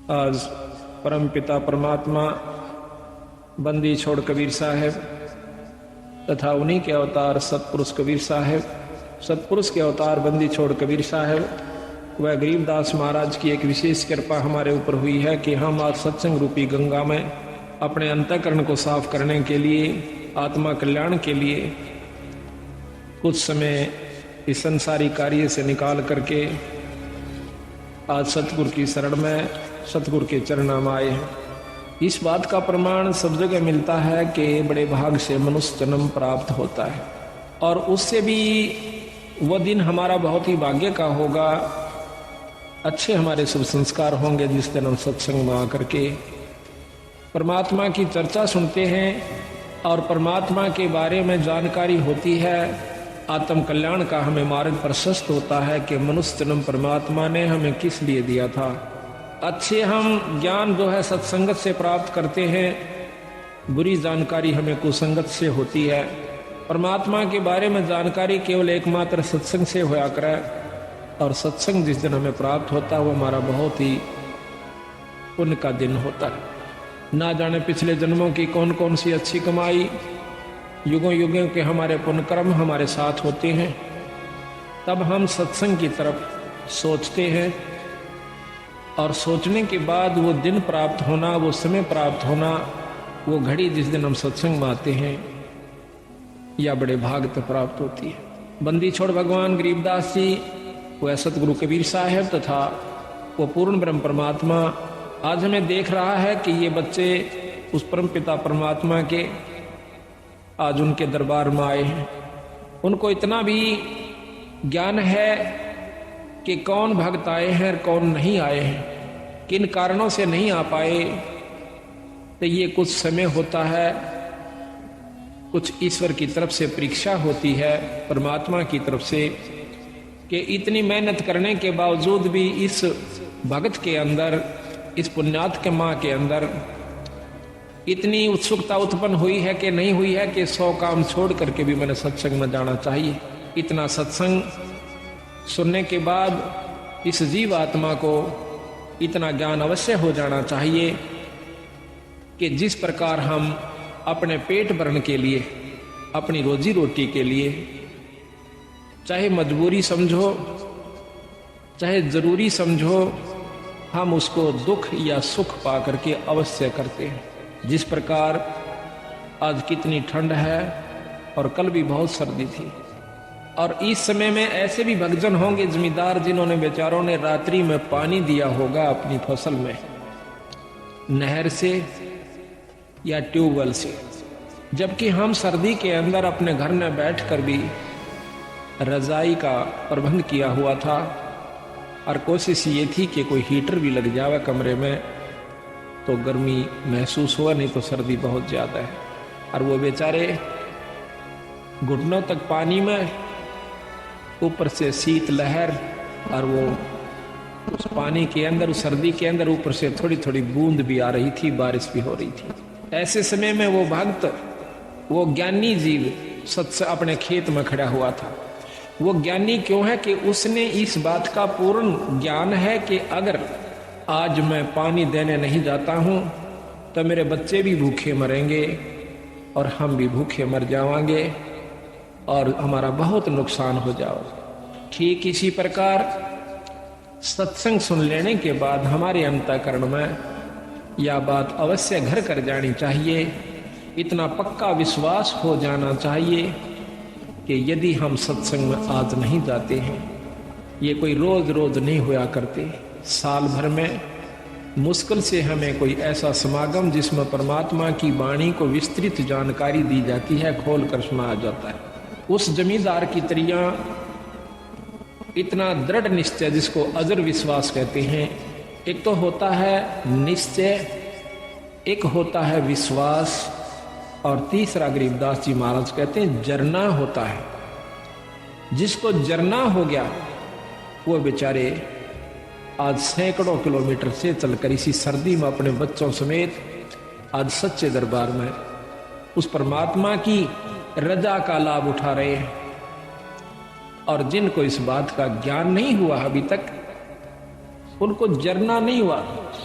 आज परम पिता परमात्मा बंदी छोड़ कबीर साहब तथा उन्हीं के अवतार सतपुरुष कबीर साहब, सतपुरुष के अवतार बंदी छोड़ कबीर साहब व गरीबदास महाराज की एक विशेष कृपा हमारे ऊपर हुई है कि हम आज सत्संग रूपी गंगा में अपने अंतःकरण को साफ करने के लिए, आत्मा कल्याण के लिए कुछ समय इस संसारी कार्य से निकाल करके आज सतगुरु की शरण में, सतगुरु के चरणों में आए हैं। इस बात का प्रमाण सब जगह मिलता है कि बड़े भाग से मनुष्य जन्म प्राप्त होता है और उससे भी वह दिन हमारा बहुत ही भाग्य का होगा। अच्छे हमारे शुभ संस्कार होंगे जिस दिन हम सत्संग में आकर के परमात्मा की चर्चा सुनते हैं और परमात्मा के बारे में जानकारी होती है। आत्म कल्याण का हमें मार्ग प्रशस्त होता है कि मनुष्य जन्म परमात्मा ने हमें किस लिए दिया था। अच्छे हम ज्ञान जो है सत्संगत से प्राप्त करते हैं, बुरी जानकारी हमें कुसंगत से होती है। परमात्मा के बारे में जानकारी केवल एकमात्र सत्संग से होया करे और सत्संग जिस दिन हमें प्राप्त होता है वो हमारा बहुत ही पुण्य का दिन होता है। ना जाने पिछले जन्मों की कौन कौन सी अच्छी कमाई, युगों युगों के हमारे पुण्य कर्म हमारे साथ होते हैं, तब हम सत्संग की तरफ सोचते हैं और सोचने के बाद वो दिन प्राप्त होना, वो समय प्राप्त होना, वो घड़ी जिस दिन हम सत्संग में आते हैं या बड़े भाग तक प्राप्त होती है। बंदी छोड़ भगवान गरीबदास जी, वह सतगुरु कबीर साहब तथा वो पूर्ण ब्रह्म परमात्मा आज हमें देख रहा है कि ये बच्चे उस परम पिता परमात्मा के आज उनके दरबार में आए हैं। उनको इतना भी ज्ञान है कि कौन भक्त आए हैं और कौन नहीं आए हैं, किन कारणों से नहीं आ पाए। तो ये कुछ समय होता है, कुछ ईश्वर की तरफ से परीक्षा होती है, परमात्मा की तरफ से, कि इतनी मेहनत करने के बावजूद भी इस भक्त के अंदर, इस पुण्यात्मा के अंदर इतनी उत्सुकता उत्पन्न हुई है कि नहीं हुई है कि 100 काम छोड़ करके भी मैंने सत्संग में जाना चाहिए। इतना सत्संग सुनने के बाद इस जीव आत्मा को इतना ज्ञान अवश्य हो जाना चाहिए कि जिस प्रकार हम अपने पेट भरने के लिए, अपनी रोजी रोटी के लिए, चाहे मजबूरी समझो चाहे जरूरी समझो, हम उसको दुख या सुख पा करके अवश्य करते हैं। जिस प्रकार आज कितनी ठंड है और कल भी बहुत सर्दी थी और इस समय में ऐसे भी भक्तजन होंगे जमींदार जिन्होंने बेचारों ने रात्रि में पानी दिया होगा अपनी फसल में, नहर से या ट्यूबवेल से, जबकि हम सर्दी के अंदर अपने घर में बैठकर भी रजाई का प्रबंध किया हुआ था और कोशिश ये थी कि कोई हीटर भी लग जावे कमरे में तो गर्मी महसूस हुआ, नहीं तो सर्दी बहुत ज्यादा है। और वो बेचारे घुटनों तक पानी में, ऊपर से शीत लहर और वो उस पानी के अंदर, उस सर्दी के अंदर ऊपर से थोड़ी थोड़ी बूंद भी आ रही थी, बारिश भी हो रही थी। ऐसे समय में वो भक्त, वो ज्ञानी जीव सत्य अपने खेत में खड़ा हुआ था। वो ज्ञानी क्यों है कि उसने इस बात का पूर्ण ज्ञान है कि अगर आज मैं पानी देने नहीं जाता हूं तो मेरे बच्चे भी भूखे मरेंगे और हम भी भूखे मर जाएंगे और हमारा बहुत नुकसान हो जाएगा। ठीक इसी प्रकार सत्संग सुन लेने के बाद हमारे अंतःकरण में यह बात अवश्य घर कर जानी चाहिए। इतना पक्का विश्वास हो जाना चाहिए कि यदि हम सत्संग में आज नहीं जाते हैं, ये कोई रोज रोज नहीं हुआ करते, साल भर में मुश्किल से हमें कोई ऐसा समागम जिसमें परमात्मा की वाणी को विस्तृत जानकारी दी जाती है, खोल कर सुनाया जाता है। उस जमींदार की तरिया इतना दृढ़ निश्चय, जिसको अजर विश्वास कहते हैं, एक तो होता है निश्चय, एक होता है विश्वास और तीसरा गरीबदास जी महाराज कहते हैं जरना होता है। जिसको जरना हो गया वो बेचारे आज सैकड़ों किलोमीटर से चलकर इसी सर्दी में अपने बच्चों समेत आज सच्चे दरबार में उस परमात्मा की रजा का लाभ उठा रहे हैं। और जिनको इस बात का ज्ञान नहीं हुआ अभी तक, उनको जरना नहीं हुआ।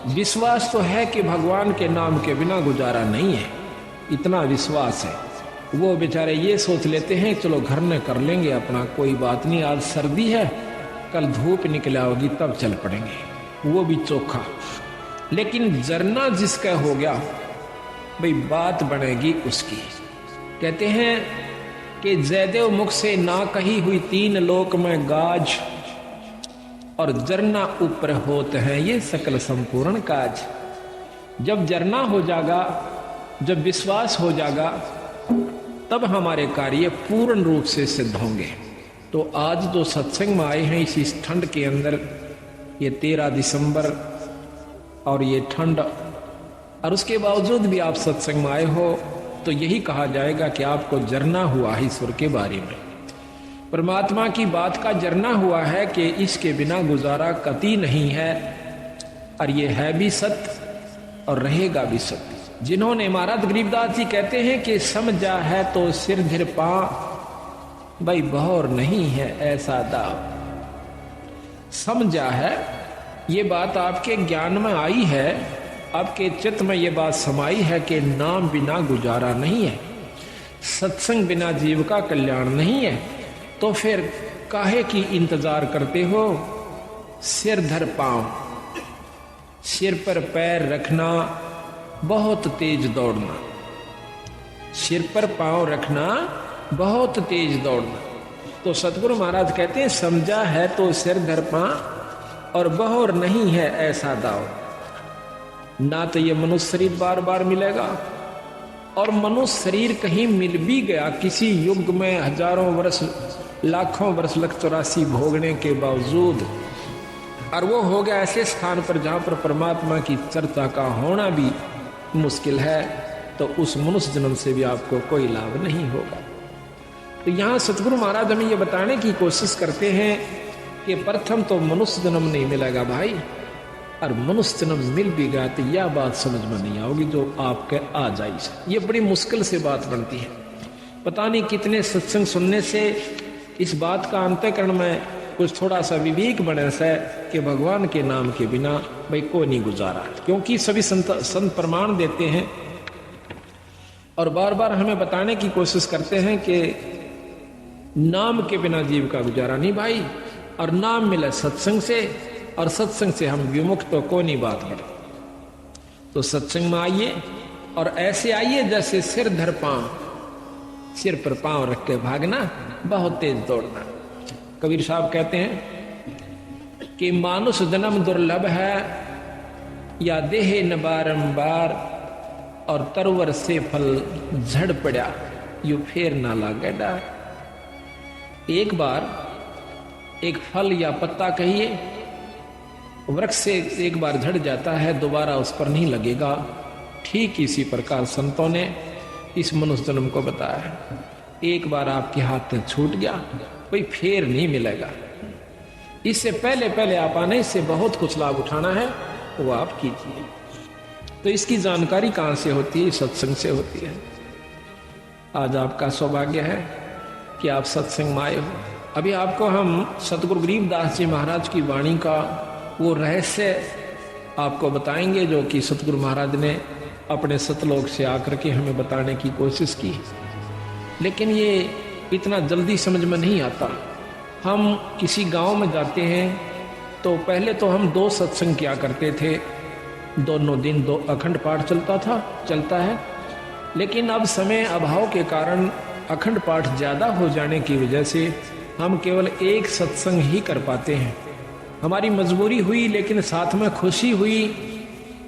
विश्वास तो है कि भगवान के नाम के बिना गुजारा नहीं है, इतना विश्वास है। वो बेचारे ये सोच लेते हैं चलो घर में कर लेंगे अपना, कोई बात नहीं, आज सर्दी है कल धूप निकल आओगी तब चल पड़ेंगे, वो भी चोखा। लेकिन जरना जिसका हो गया भाई बात बनेगी उसकी। कहते हैं कि जयदेव मुख से ना कही हुई तीन लोक में गाज, और जरना ऊपर होते हैं ये सकल संपूर्ण काज। जब जरना हो जाएगा, जब विश्वास हो जाएगा, तब हमारे कार्य पूर्ण रूप से सिद्ध होंगे। तो आज जो सत्संग में आए हैं इस ठंड के अंदर, ये 13 दिसंबर और ये ठंड, और उसके बावजूद भी आप सत्संग में आए हो, तो यही कहा जाएगा कि आपको जरना हुआ है ईश्वर के बारे में, परमात्मा की बात का जरना हुआ है कि इसके बिना गुजारा कतई नहीं है, और ये है भी सत्य और रहेगा भी सत्य। जिन्होंने, महाराज गरीबदास जी कहते हैं कि समझा है तो सिर धर पा, भाई बहौर नहीं है ऐसा दाव। समझा है, ये बात आपके ज्ञान में आई है, आपके चित्त में ये बात समाई है कि नाम बिना गुजारा नहीं है, सत्संग बिना जीव का कल्याण नहीं है, तो फिर काहे की इंतजार करते हो। सिर धर पांव, सिर पर पैर रखना, बहुत तेज दौड़ना, सिर पर पांव रखना, बहुत तेज दौड़ना। तो सतगुरु महाराज कहते हैं समझा है तो सिर धर पांव, और बहौर नहीं है ऐसा दाव। ना तो ये मनुष्य शरीर बार बार मिलेगा, और मनुष्य शरीर कहीं मिल भी गया किसी युग में, हजारों वर्ष लाखों वर्ष लग 84 भोगने के बावजूद, और वो हो गया ऐसे स्थान पर जहां पर परमात्मा की चर्चा का होना भी मुश्किल है, तो उस मनुष्य जन्म से भी आपको कोई लाभ नहीं होगा। तो यहाँ सतगुरु महाराज हमें ये बताने की कोशिश करते हैं कि प्रथम तो मनुष्य जन्म नहीं मिलेगा भाई, और मनुष्य जन्म मिल भी गया तो यह बात समझ में नहीं आओगी जो आपके आ जाए। ये बड़ी मुश्किल से बात बनती है। पता नहीं कितने सत्संग सुनने से इस बात का अंतःकरण में कुछ थोड़ा सा विवेक बने से कि भगवान के नाम के बिना भाई को नहीं गुजारा, क्योंकि सभी संत प्रमाण देते हैं और बार बार हमें बताने की कोशिश करते हैं कि नाम के बिना जीव का गुजारा नहीं भाई, और नाम मिले सत्संग से, और सत्संग से हम विमुख तो को नहीं बात करें। तो सत्संग में आइए, और ऐसे आइए जैसे सिर धर पांव, सिर पर पांव रख के भागना, बहुत तेज दौड़ना। कबीर साहब कहते हैं कि मानुष जन्म दुर्लभ है, या देह न बारंबार, और तरवर से फल झड़ पड़ा, यू फेर ना लागे डार। एक बार एक फल या पत्ता कहिए वृक्ष से एक बार झड़ जाता है, दोबारा उस पर नहीं लगेगा। ठीक इसी प्रकार संतों ने इस मनुष्य जन्म को बताया है। एक बार आपके हाथ में छूट गया, कोई फेर नहीं मिलेगा। इससे पहले पहले आप आने से बहुत कुछ लाभ उठाना है, वो आप कीजिए। तो इसकी जानकारी कहाँ से होती है? सत्संग से होती है। आज आपका सौभाग्य है कि आप सत्संग में आए हो। अभी आपको हम सतगुरु गरीबदास जी महाराज की वाणी का वो रहस्य आपको बताएंगे जो कि सतगुरु महाराज ने अपने सतलोक से आकर के हमें बताने की कोशिश की, लेकिन ये इतना जल्दी समझ में नहीं आता। हम किसी गांव में जाते हैं तो पहले तो हम 2 सत्संग किया करते थे, दोनों दिन 2 अखंड पाठ चलता है, लेकिन अब समय अभाव के कारण अखंड पाठ ज़्यादा हो जाने की वजह से हम केवल एक सत्संग ही कर पाते हैं। हमारी मजबूरी हुई, लेकिन साथ में खुशी हुई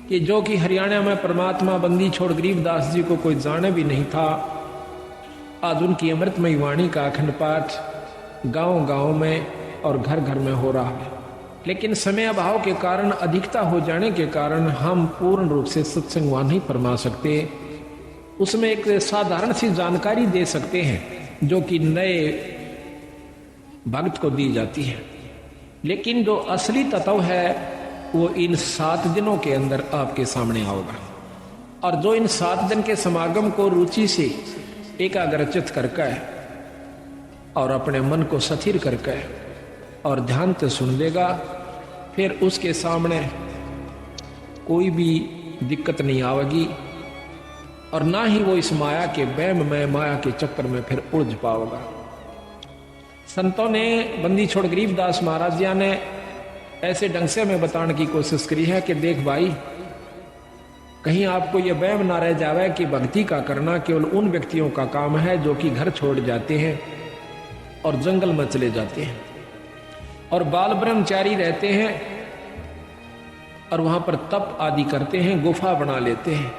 कि जो कि हरियाणा में परमात्मा बंदी छोड़ गरीबदास जी को कोई जाने भी नहीं था, आज उनकी अमृतमयी वाणी का अखंड पाठ गांव गांव में और घर घर में हो रहा है। लेकिन समय अभाव के कारण, अधिकता हो जाने के कारण हम पूर्ण रूप से सत्संग वहां नहीं फरमा सकते। उसमें एक साधारण सी जानकारी दे सकते हैं जो कि नए भक्त को दी जाती है, लेकिन जो असली तत्व है वो इन 7 दिनों के अंदर आपके सामने आएगा। और जो इन 7 दिन के समागम को रुचि से एकाग्रचित करके और अपने मन को स्थिर करके और ध्यान से सुन लेगा, फिर उसके सामने कोई भी दिक्कत नहीं आवेगी और ना ही वो इस माया के वहम में, माया के चक्कर में फिर उलझ पाओगा। संतों ने, बंदी छोड़ गरीबदास महाराज जी ने ऐसे ढंग से हमें बताने की कोशिश करी है कि देख भाई, कहीं आपको यह वहम ना रह जावे कि भक्ति का करना केवल उन व्यक्तियों का काम है जो कि घर छोड़ जाते हैं और जंगल में चले जाते हैं और बाल ब्रह्मचारी रहते हैं और वहां पर तप आदि करते हैं, गुफा बना लेते हैं,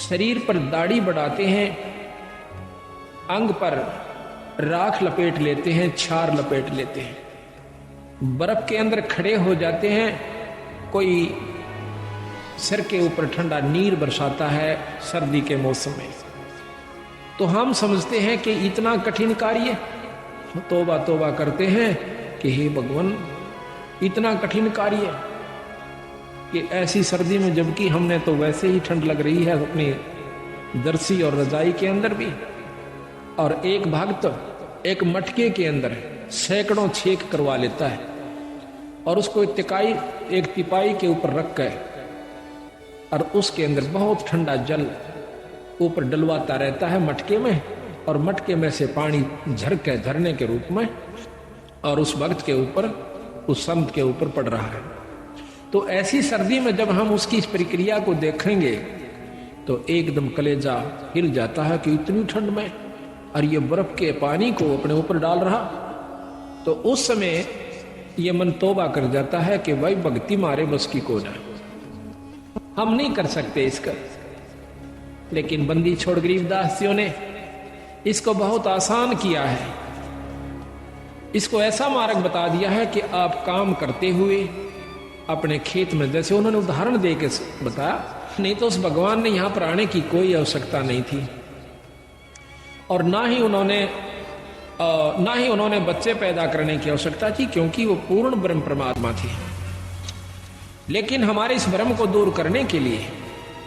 शरीर पर दाढ़ी बढ़ाते हैं, अंग पर राख लपेट लेते हैं, छार लपेट लेते हैं, बर्फ के अंदर खड़े हो जाते हैं, कोई सिर के ऊपर ठंडा नीर बरसाता है सर्दी के मौसम में, तो हम समझते हैं कि इतना कठिन कार्य, तौबा तौबा करते हैं कि हे भगवान इतना कठिन कार्य कि ऐसी सर्दी में, जबकि हमने तो वैसे ही ठंड लग रही है अपनी दर्सी और रजाई के अंदर भी, और एक भक्त एक मटके के अंदर सैकड़ों छेक करवा लेता है और उसको एक तिपाई के ऊपर रख कर और उसके अंदर बहुत ठंडा जल ऊपर डलवाता रहता है मटके में, और मटके में से पानी झरके झरने के रूप में और उस भक्त के ऊपर, उस संत के ऊपर पड़ रहा है। तो ऐसी सर्दी में जब हम उसकी इस प्रक्रिया को देखेंगे तो एकदम कलेजा हिल जाता है कि इतनी ठंड में और ये बर्फ के पानी को अपने ऊपर डाल रहा। तो उस समय ये मन तौबा कर जाता है कि भाई भक्ति मारे बस की को ना, हम नहीं कर सकते इसका। लेकिन बंदी छोड़ गरीबदास जी ने इसको बहुत आसान किया है, इसको ऐसा मार्ग बता दिया है कि आप काम करते हुए अपने खेत में, जैसे उन्होंने उदाहरण दे के बताया, नहीं तो उस भगवान ने यहां पर आने की कोई आवश्यकता नहीं थी और ना ही उन्होंने बच्चे पैदा करने की आवश्यकता थी, क्योंकि वो पूर्ण ब्रह्म परमात्मा थे। लेकिन हमारे इस भ्रम को दूर करने के लिए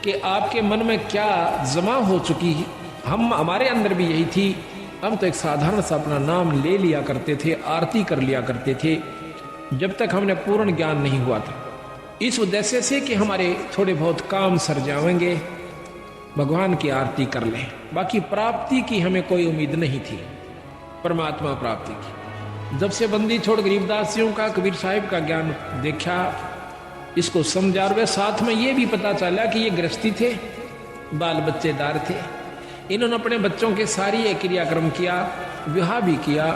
कि आपके मन में क्या जमा हो चुकी है, हमारे अंदर भी यही थी। हम तो एक साधारण सा अपना नाम ले लिया करते थे, आरती कर लिया करते थे, जब तक हमने पूर्ण ज्ञान नहीं हुआ था, इस उद्देश्य से कि हमारे थोड़े बहुत काम सर जाएंगे, भगवान की आरती कर लें। बाकी प्राप्ति की हमें कोई उम्मीद नहीं थी, परमात्मा प्राप्ति की। जब से बंदी छोड़ गरीबदास जी का, कबीर साहिब का ज्ञान देखा, इसको समझा, और साथ में ये भी पता चला कि ये गृहस्थी थे, बाल बच्चेदार थे, इन्होंने अपने बच्चों के सारी ये क्रियाक्रम किया, विवाह भी किया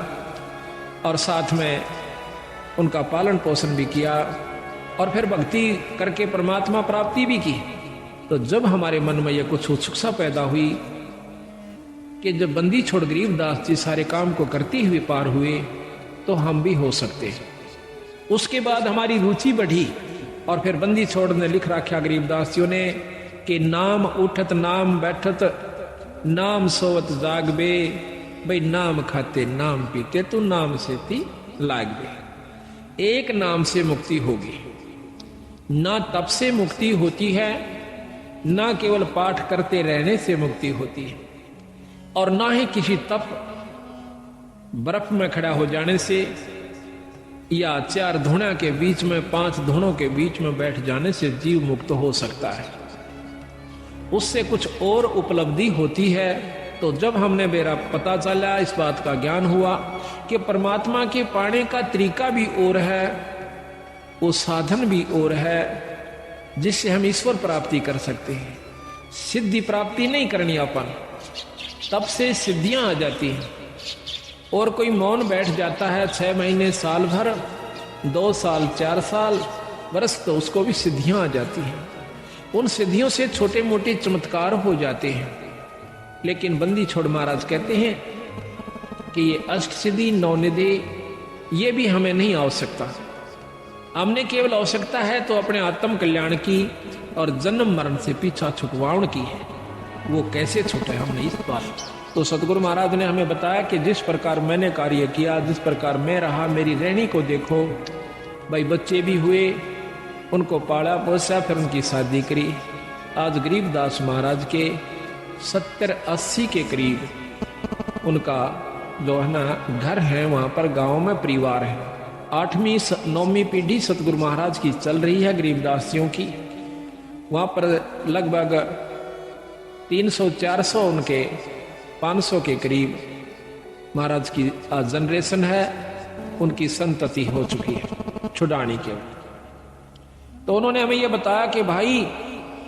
और साथ में उनका पालन पोषण भी किया और फिर भक्ति करके परमात्मा प्राप्ति भी की। तो जब हमारे मन में यह कुछ उत्सुकता पैदा हुई कि जब बंदी छोड़ गरीबदास जी सारे काम को करते हुए पार हुए तो हम भी हो सकते। उसके बाद हमारी रुचि बढ़ी और फिर बंदी छोड़ ने लिख रखा गरीबदासियों ने कि नाम उठत नाम बैठत नाम सोवत जागबे, भाई नाम खाते नाम पीते तू नाम से ती लागबे। एक नाम से मुक्ति होगी, ना तप से मुक्ति होती है, ना केवल पाठ करते रहने से मुक्ति होती है, और ना ही किसी तप बर्फ में खड़ा हो जाने से या 4 धुना के बीच में 5 धुनों के बीच में बैठ जाने से जीव मुक्त हो सकता है। उससे कुछ और उपलब्धि होती है। तो जब हमने मेरा पता चला, इस बात का ज्ञान हुआ कि परमात्मा के पाने का तरीका भी और है, वो साधन भी और है, जिससे हम ईश्वर प्राप्ति कर सकते हैं। सिद्धि प्राप्ति नहीं करनी अपन, तब से सिद्धियां आ जाती हैं। और कोई मौन बैठ जाता है 6 महीने, साल भर, 2 साल, 4 साल, वर्ष, तो उसको भी सिद्धियां आ जाती हैं। उन सिद्धियों से छोटे मोटे चमत्कार हो जाते हैं। लेकिन बंदी छोड़ महाराज कहते हैं कि ये अष्ट सिद्धि 9 निधि ये भी हमें नहीं आवश्यकता। हमने केवल आवश्यकता है तो अपने आत्म कल्याण की और जन्म मरण से पीछा छुटवाउन की है। वो कैसे छूटे हमने इस बात। तो सतगुरु महाराज ने हमें बताया कि जिस प्रकार मैंने कार्य किया, जिस प्रकार मैं रहा, मेरी रहनी को देखो। भाई बच्चे भी हुए, उनको पाला पोसा, फिर उनकी शादी करी। आज गरीबदास महाराज के 70-80 के करीब उनका जो है ना घर है, वहां पर गांव में परिवार है। 8वीं 9वीं पीढ़ी सतगुरु महाराज की चल रही है गरीबदासियों की। वहाँ पर लगभग 300-400 उनके 500 के करीब महाराज की जनरेशन है, उनकी संतति हो चुकी है छुड़ाने के। तो उन्होंने हमें यह बताया कि भाई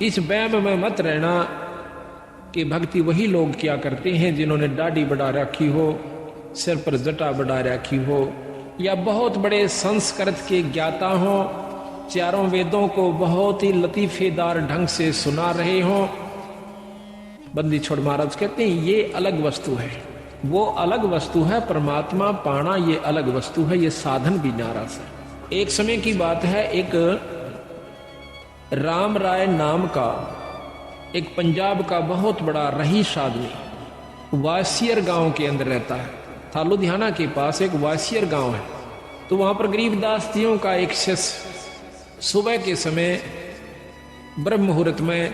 इस वहम में मत रहना कि भक्ति वही लोग क्या करते हैं जिन्होंने दाढ़ी बढ़ा रखी हो, सिर पर जटा बढ़ा रखी हो, या बहुत बड़े संस्कृत के ज्ञाता हो, चारों वेदों को बहुत ही लतीफेदार ढंग से सुना रहे हो। बंदी छोड़ महाराज कहते हैं ये अलग वस्तु है, वो अलग वस्तु है, परमात्मा पाना ये अलग वस्तु है, ये साधन भी नाराज है। एक समय की बात है, एक राम राय नाम का एक पंजाब का बहुत बड़ा रईस आदमी वासियर गांव के अंदर रहता है। था लुधियाना के पास एक वासियर गांव है। तो वहां पर गरीबदासियों का एक शिष्य सुबह के समय ब्रह्म मुहूर्त में,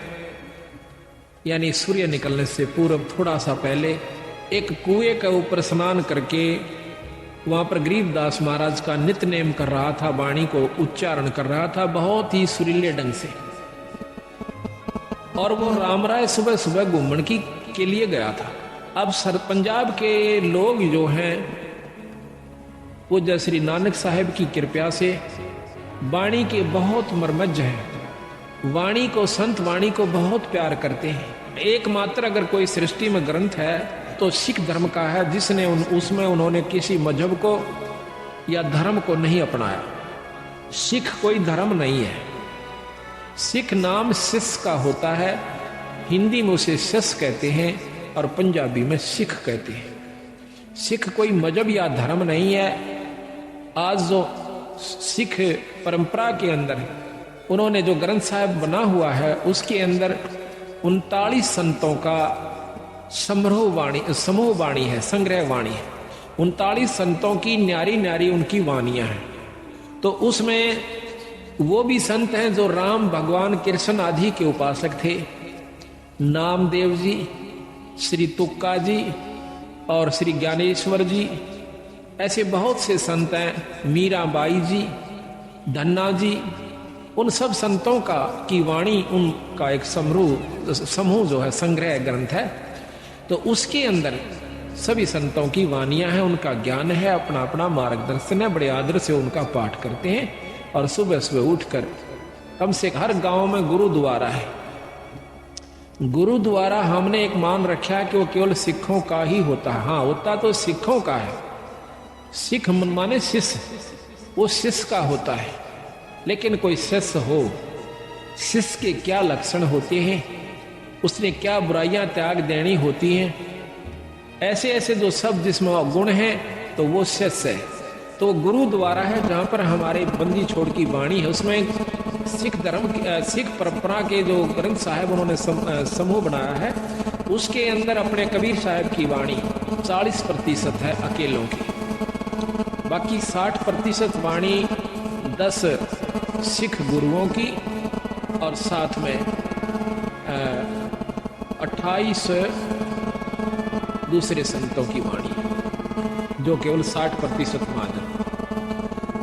यानी सूर्य निकलने से पूर्व थोड़ा सा पहले, एक कुएं के ऊपर स्नान करके वहां पर गरीबदास महाराज का नित्य नेम कर रहा था, वाणी को उच्चारण कर रहा था बहुत ही सुरीले ढंग से। और वो राम राय सुबह सुबह घूमन के लिए गया था। अब पंजाब के लोग जो हैं वो जय श्री नानक साहिब की कृपा से वाणी के बहुत मर्मज्ज हैं, वाणी को, संत वाणी को बहुत प्यार करते हैं। एकमात्र अगर कोई सृष्टि में ग्रंथ है तो सिख धर्म का है, जिसने उसमें उन्होंने किसी मजहब को या धर्म को नहीं अपनाया। सिख कोई धर्म नहीं है, सिख नाम सिस का होता है, हिंदी में उसे सिस कहते हैं और पंजाबी में सिख कहते हैं। सिख कोई मजहब या धर्म नहीं है। आज जो सिख परंपरा के अंदर उन्होंने जो ग्रंथ साहिब बना हुआ है उसके अंदर 39 संतों का समूह वाणी है, संग्रह वाणी है। 39 संतों की न्यारी न्यारी उनकी वाणियां हैं। तो उसमें वो भी संत हैं जो राम, भगवान, कृष्ण आदि के उपासक थे। नामदेव जी, श्री तुक्का जी और श्री ज्ञानेश्वर जी, ऐसे बहुत से संत हैं, मीराबाई जी, धन्ना जी, उन सब संतों का की वाणी, उनका एक समूह जो है संग्रह ग्रंथ है। तो उसके अंदर सभी संतों की वाणियां हैं, उनका ज्ञान है, अपना अपना मार्गदर्शन है। बड़े आदर से उनका पाठ करते हैं और सुबह सुबह उठकर, कम से हर गांव में गुरुद्वारा है। गुरुद्वारा हमने एक मान रखा है कि वो केवल सिखों का ही होता है। हाँ, होता तो सिखों का है, सिख माने शिष्य, वो शिष्य का होता है। लेकिन कोई शिष्य हो, शिष्य के क्या लक्षण होते हैं, उसने क्या बुराइयां त्याग देनी होती हैं, ऐसे ऐसे जो सब जिसमें गुण हैं, तो वो शिष्य है। तो गुरुद्वारा है जहाँ पर हमारे बंदी छोड़ की वाणी है। उसमें सिख धर्म, सिख परंपरा के जो ग्रंथ साहिब उन्होंने समूह बनाया है, उसके अंदर अपने कबीर साहब की वाणी 40% है अकेलों की, बाकी 60% वाणी 10 सिख गुरुओं की और साथ में 28 दूसरे संतों की वाणी, जो केवल 60% मान है।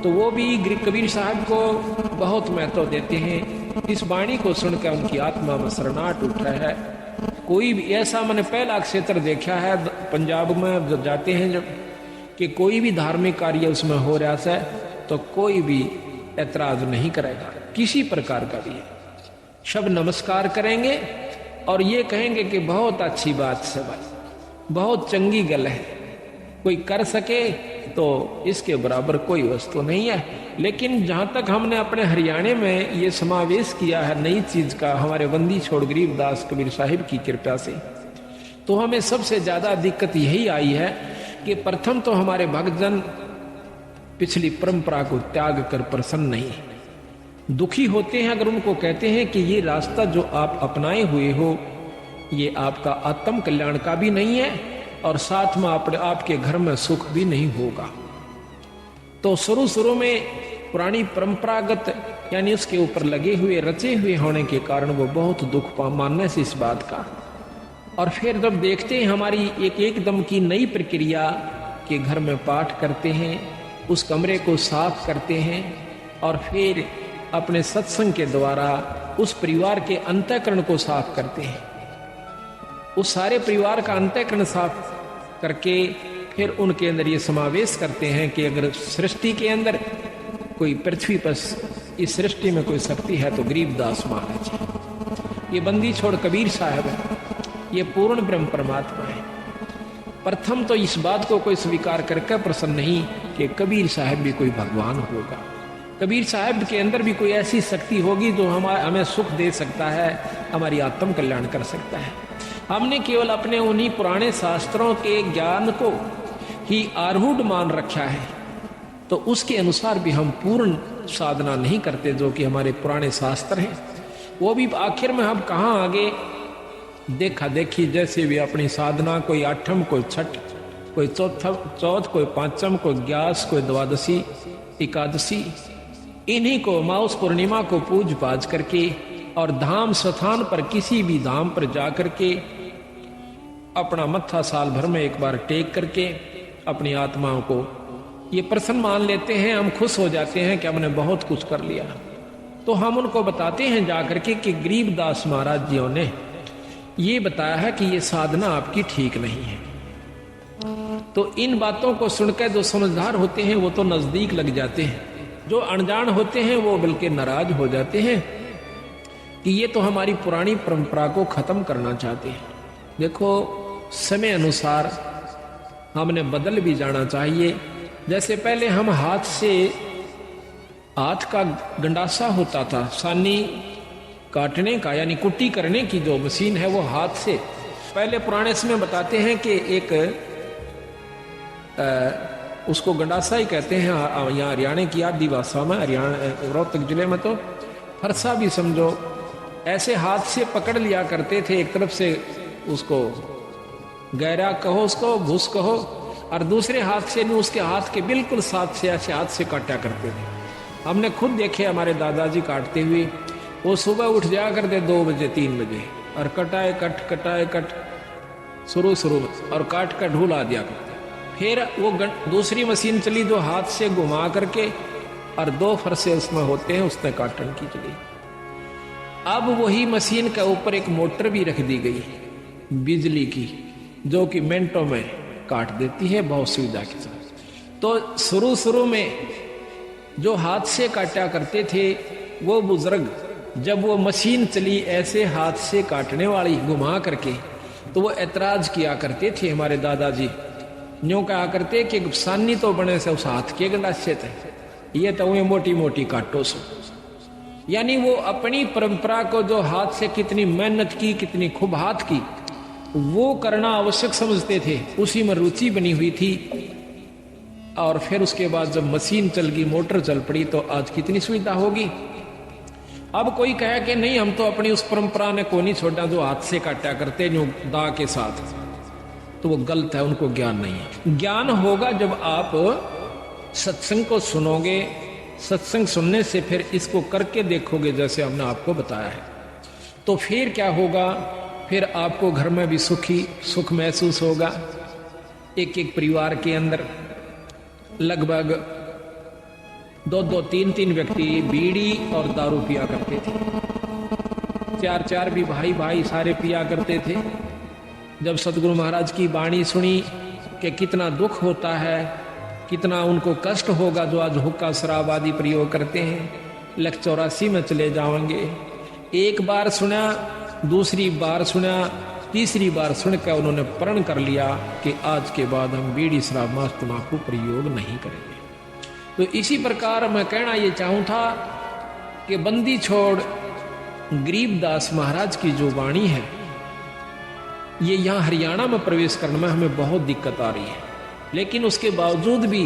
तो वो भी कबीर साहब को बहुत महत्व देते हैं। इस वाणी को सुनकर उनकी आत्मा में शरणाहट उठा है। कोई भी ऐसा, मैंने पहला क्षेत्र देखा है पंजाब में जब जाते हैं, जब कि कोई भी धार्मिक कार्य उसमें हो रहा है तो कोई भी ऐतराज नहीं करेगा, किसी प्रकार का भी। सब नमस्कार करेंगे और ये कहेंगे कि बहुत अच्छी बात है भाई, बहुत चंगी गल है, कोई कर सके तो इसके बराबर कोई वस्तु नहीं है। लेकिन जहां तक हमने अपने हरियाणा में ये समावेश किया है नई चीज का, हमारे बंदी छोड़ गरीबदास कबीर साहिब की कृपा से, तो हमें सबसे ज्यादा दिक्कत यही आई है कि प्रथम तो हमारे भक्तजन पिछली परंपरा को त्याग कर प्रसन्न नहीं, दुखी होते हैं अगर उनको कहते हैं कि ये रास्ता जो आप अपनाए हुए हो ये आपका आत्म कल्याण का भी नहीं है और साथ में आपके घर में सुख भी नहीं होगा। तो शुरू में पुरानी परंपरागत यानी उसके ऊपर लगे हुए रचे हुए होने के कारण वो बहुत दुख मानने से इस बात का। और फिर जब देखते हैं हमारी एकदम की नई प्रक्रिया के घर में पाठ करते हैं, उस कमरे को साफ करते हैं और फिर अपने सत्संग के द्वारा उस परिवार के अंतःकरण को साफ करते हैं। उस सारे परिवार का अंतःकरण साफ करके फिर उनके अंदर ये समावेश करते हैं कि अगर सृष्टि के अंदर कोई पृथ्वी पर इस सृष्टि में कोई शक्ति है तो गरीबदास महाराज है। ये बंदी छोड़ कबीर साहब है, ये पूर्ण ब्रह्म परमात्मा है। प्रथम तो इस बात को कोई स्वीकार करके प्रसन्न नहीं कि कबीर साहब भी कोई भगवान होगा, कबीर साहब के अंदर भी कोई ऐसी शक्ति होगी जो हमें सुख दे सकता है, हमारी आत्म कल्याण कर सकता है। हमने केवल अपने उन्हीं पुराने शास्त्रों के ज्ञान को ही आरूढ़ मान रखा है, तो उसके अनुसार भी हम पूर्ण साधना नहीं करते जो कि हमारे पुराने शास्त्र हैं। वो भी आखिर में हम कहाँ आगे देखा देखी जैसे भी अपनी साधना, कोई आठम, कोई छठ, कोई चौथ, कोई पांचम, कोई ग्यास, कोई द्वादशी, एकादशी, इन्हीं को माउस पूर्णिमा को पूज पाज करके और धाम स्थान पर किसी भी धाम पर जा करके अपना मत्था साल भर में एक बार टेक करके अपनी आत्माओं को ये प्रसन्न मान लेते हैं, हम खुश हो जाते हैं कि हमने बहुत कुछ कर लिया। तो हम उनको बताते हैं जाकर के कि गरीबदास महाराज जियों ने ये बताया है कि ये साधना आपकी ठीक नहीं है। तो इन बातों को सुनकर जो समझदार होते हैं वो तो नजदीक लग जाते हैं, जो अनजान होते हैं वो बल्कि नाराज हो जाते हैं कि ये तो हमारी पुरानी परंपरा को खत्म करना चाहते हैं। देखो, समय अनुसार हमने बदल भी जाना चाहिए। जैसे पहले हम हाथ का गंडासा होता था, सानी काटने का यानी कुट्टी करने की जो मशीन है वो हाथ से, पहले पुराने समय बताते हैं कि एक उसको गंडासा ही कहते हैं यहाँ हरियाणा की आदि भाषा में, हरियाणा रोहतक जिले में तो फरसा भी समझो, ऐसे हाथ से पकड़ लिया करते थे। एक तरफ से उसको गहरा कहो, उसको भूस कहो, और दूसरे हाथ से नहीं, उसके हाथ के बिल्कुल साथ से ऐसे हाथ से काटा करते थे। हमने खुद देखे हमारे दादाजी काटते हुए, वो सुबह उठ जाया करते 2 बजे 3 बजे और कटाए कट शुरू में और काट कर ढूला दिया करते। फिर वो दूसरी मशीन चली जो हाथ से घुमा करके और 2 फरसे उसमें होते हैं, उसने काटने की चली। अब वही मशीन के ऊपर एक मोटर भी रख दी गई बिजली की, जो कि मिनटों में काट देती है बहुत सुविधा के साथ। तो शुरू में जो हाथ से काटा करते थे वो बुजुर्ग, जब वो मशीन चली ऐसे हाथ से काटने वाली घुमा करके, तो वो ऐतराज किया करते थे हमारे दादाजी। यूं कहा करते कि सानी तो बने से उस हाथ के गंडासे थे, ये तो वही मोटी मोटी काटो सो। यानी वो अपनी परंपरा को जो हाथ से कितनी मेहनत की, कितनी खूब हाथ की, वो करना आवश्यक समझते थे, उसी में रुचि बनी हुई थी। और फिर उसके बाद जब मशीन चल गई, मोटर चल पड़ी, तो आज कितनी सुविधा होगी। अब कोई कहे कि नहीं, हम तो अपनी उस परंपरा ने को नहीं छोड़ा जो हाथ से काटा करते जो दा के साथ, तो वो गलत है, उनको ज्ञान नहीं है। ज्ञान होगा जब आप सत्संग को सुनोगे, सत्संग सुनने से फिर इसको करके देखोगे जैसे हमने आपको बताया है, तो फिर क्या होगा, फिर आपको घर में भी सुख महसूस होगा। एक परिवार के अंदर लगभग 2-2, 3-3 व्यक्ति बीड़ी और दारू पिया करते थे, 4-4 भी भाई सारे पिया करते थे। जब सतगुरु महाराज की वाणी सुनी कि कितना दुख होता है, कितना उनको कष्ट होगा जो आज हुक्का शराब आदि प्रयोग करते हैं, 184 में चले जाएंगे। एक बार सुना, दूसरी बार सुना, तीसरी बार सुनकर उन्होंने प्रण कर लिया कि आज के बाद हम बीड़ी शराब मांस तंबाकू प्रयोग नहीं करेंगे। तो इसी प्रकार मैं कहना ये चाहूँ था कि बंदी छोड़ गरीबदास महाराज की जो वाणी है, ये यहाँ हरियाणा में प्रवेश करने में हमें बहुत दिक्कत आ रही है, लेकिन उसके बावजूद भी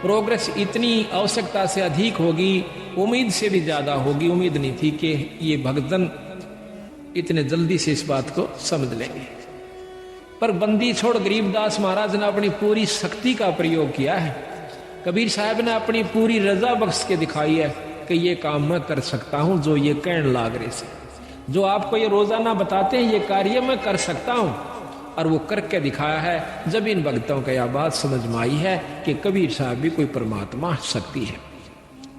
प्रोग्रेस इतनी आवश्यकता से अधिक होगी, उम्मीद से भी ज्यादा होगी। उम्मीद नहीं थी कि ये भक्तजन इतने जल्दी से इस बात को समझ लेंगे। पर बंदी छोड़ गरीबदास महाराज ने अपनी पूरी शक्ति का प्रयोग किया है। कबीर साहब ने अपनी पूरी रजा बख्श के दिखाई है कि ये काम मैं कर सकता हूं, जो ये कहन लाग रहे से, जो आपको ये रोजाना बताते हैं, ये कार्य मैं कर सकता हूं। और वो करके दिखाया है। जब इन भक्तों को यह बात समझ में आई है कि कबीर साहब भी कोई परमात्मा शक्ति है।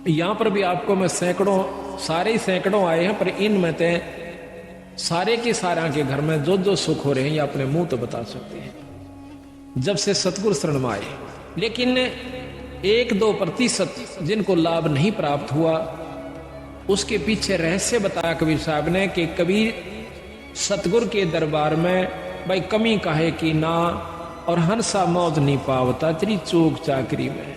यहाँ पर भी आपको मैं सैकड़ों आए हैं, पर इनमें ते सारे के सारा के घर में जो जो सुख हो रहे हैं ये अपने मुंह तो बता सकते हैं जब से सतगुरु शरण में आए। लेकिन 1-2% जिनको लाभ नहीं प्राप्त हुआ, उसके पीछे रहस्य बताया कबीर साहब ने कि कबीर सतगुरु के दरबार में भाई कमी काहे की ना, और हंसा मौज नहीं पावता तेरी चूक चाकरी में।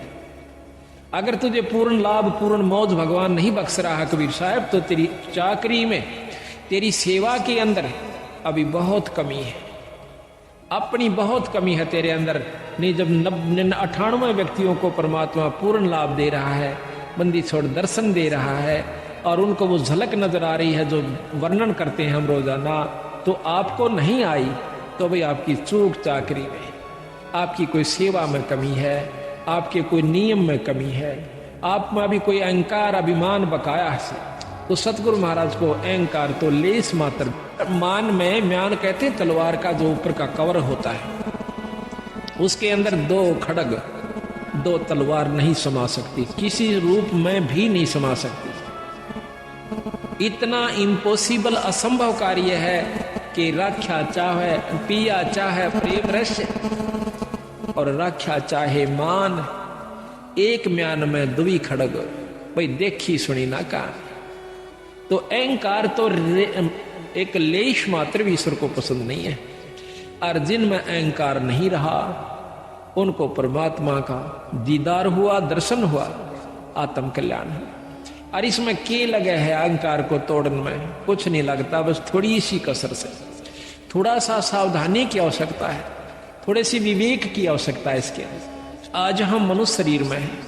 अगर तुझे पूर्ण लाभ पूर्ण मौज भगवान नहीं बख्श रहा कबीर साहब, तो तेरी चाकरी में, तेरी सेवा के अंदर अभी बहुत कमी है, अपनी बहुत कमी है तेरे अंदर। नहीं, जब 98 व्यक्तियों को परमात्मा पूर्ण लाभ दे रहा है, बंदी छोड़ दर्शन दे रहा है, और उनको वो झलक नजर आ रही है जो वर्णन करते हैं हम रोजाना, तो आपको नहीं आई तो भाई आपकी चूक चाकरी में, आपकी कोई सेवा में कमी है, आपके कोई नियम में कमी है, आप में भी कोई अहंकार अभिमान बकाया है। तो सतगुरु महाराज को अहंकार तो लेस मात्र, मान में म्यान कहते तलवार का जो ऊपर का कवर होता है, उसके अंदर 2 खड़ग 2 तलवार नहीं समा सकती, किसी रूप में भी नहीं समा सकती। इतना इम्पॉसिबल असंभव कार्य है कि राख्या चाहे पिया चाहे प्रेम रस और राख्या चाहे मान, एक म्यान में 2 खड़ग, भाई देखी सुनी ना का। तो अहंकार तो एक लेश मात्र भी ईश्वर को पसंद नहीं है, और जिनमें अहंकार नहीं रहा उनको परमात्मा का दीदार हुआ, दर्शन हुआ, आत्म कल्याण हुआ। और इसमें के लगे है अहंकार को तोड़ने में, कुछ नहीं लगता, बस थोड़ी सी कसर से, थोड़ा सा सावधानी की आवश्यकता है, थोड़े सी विवेक की आवश्यकता है इसके। आज हम मनुष्य शरीर में हैं,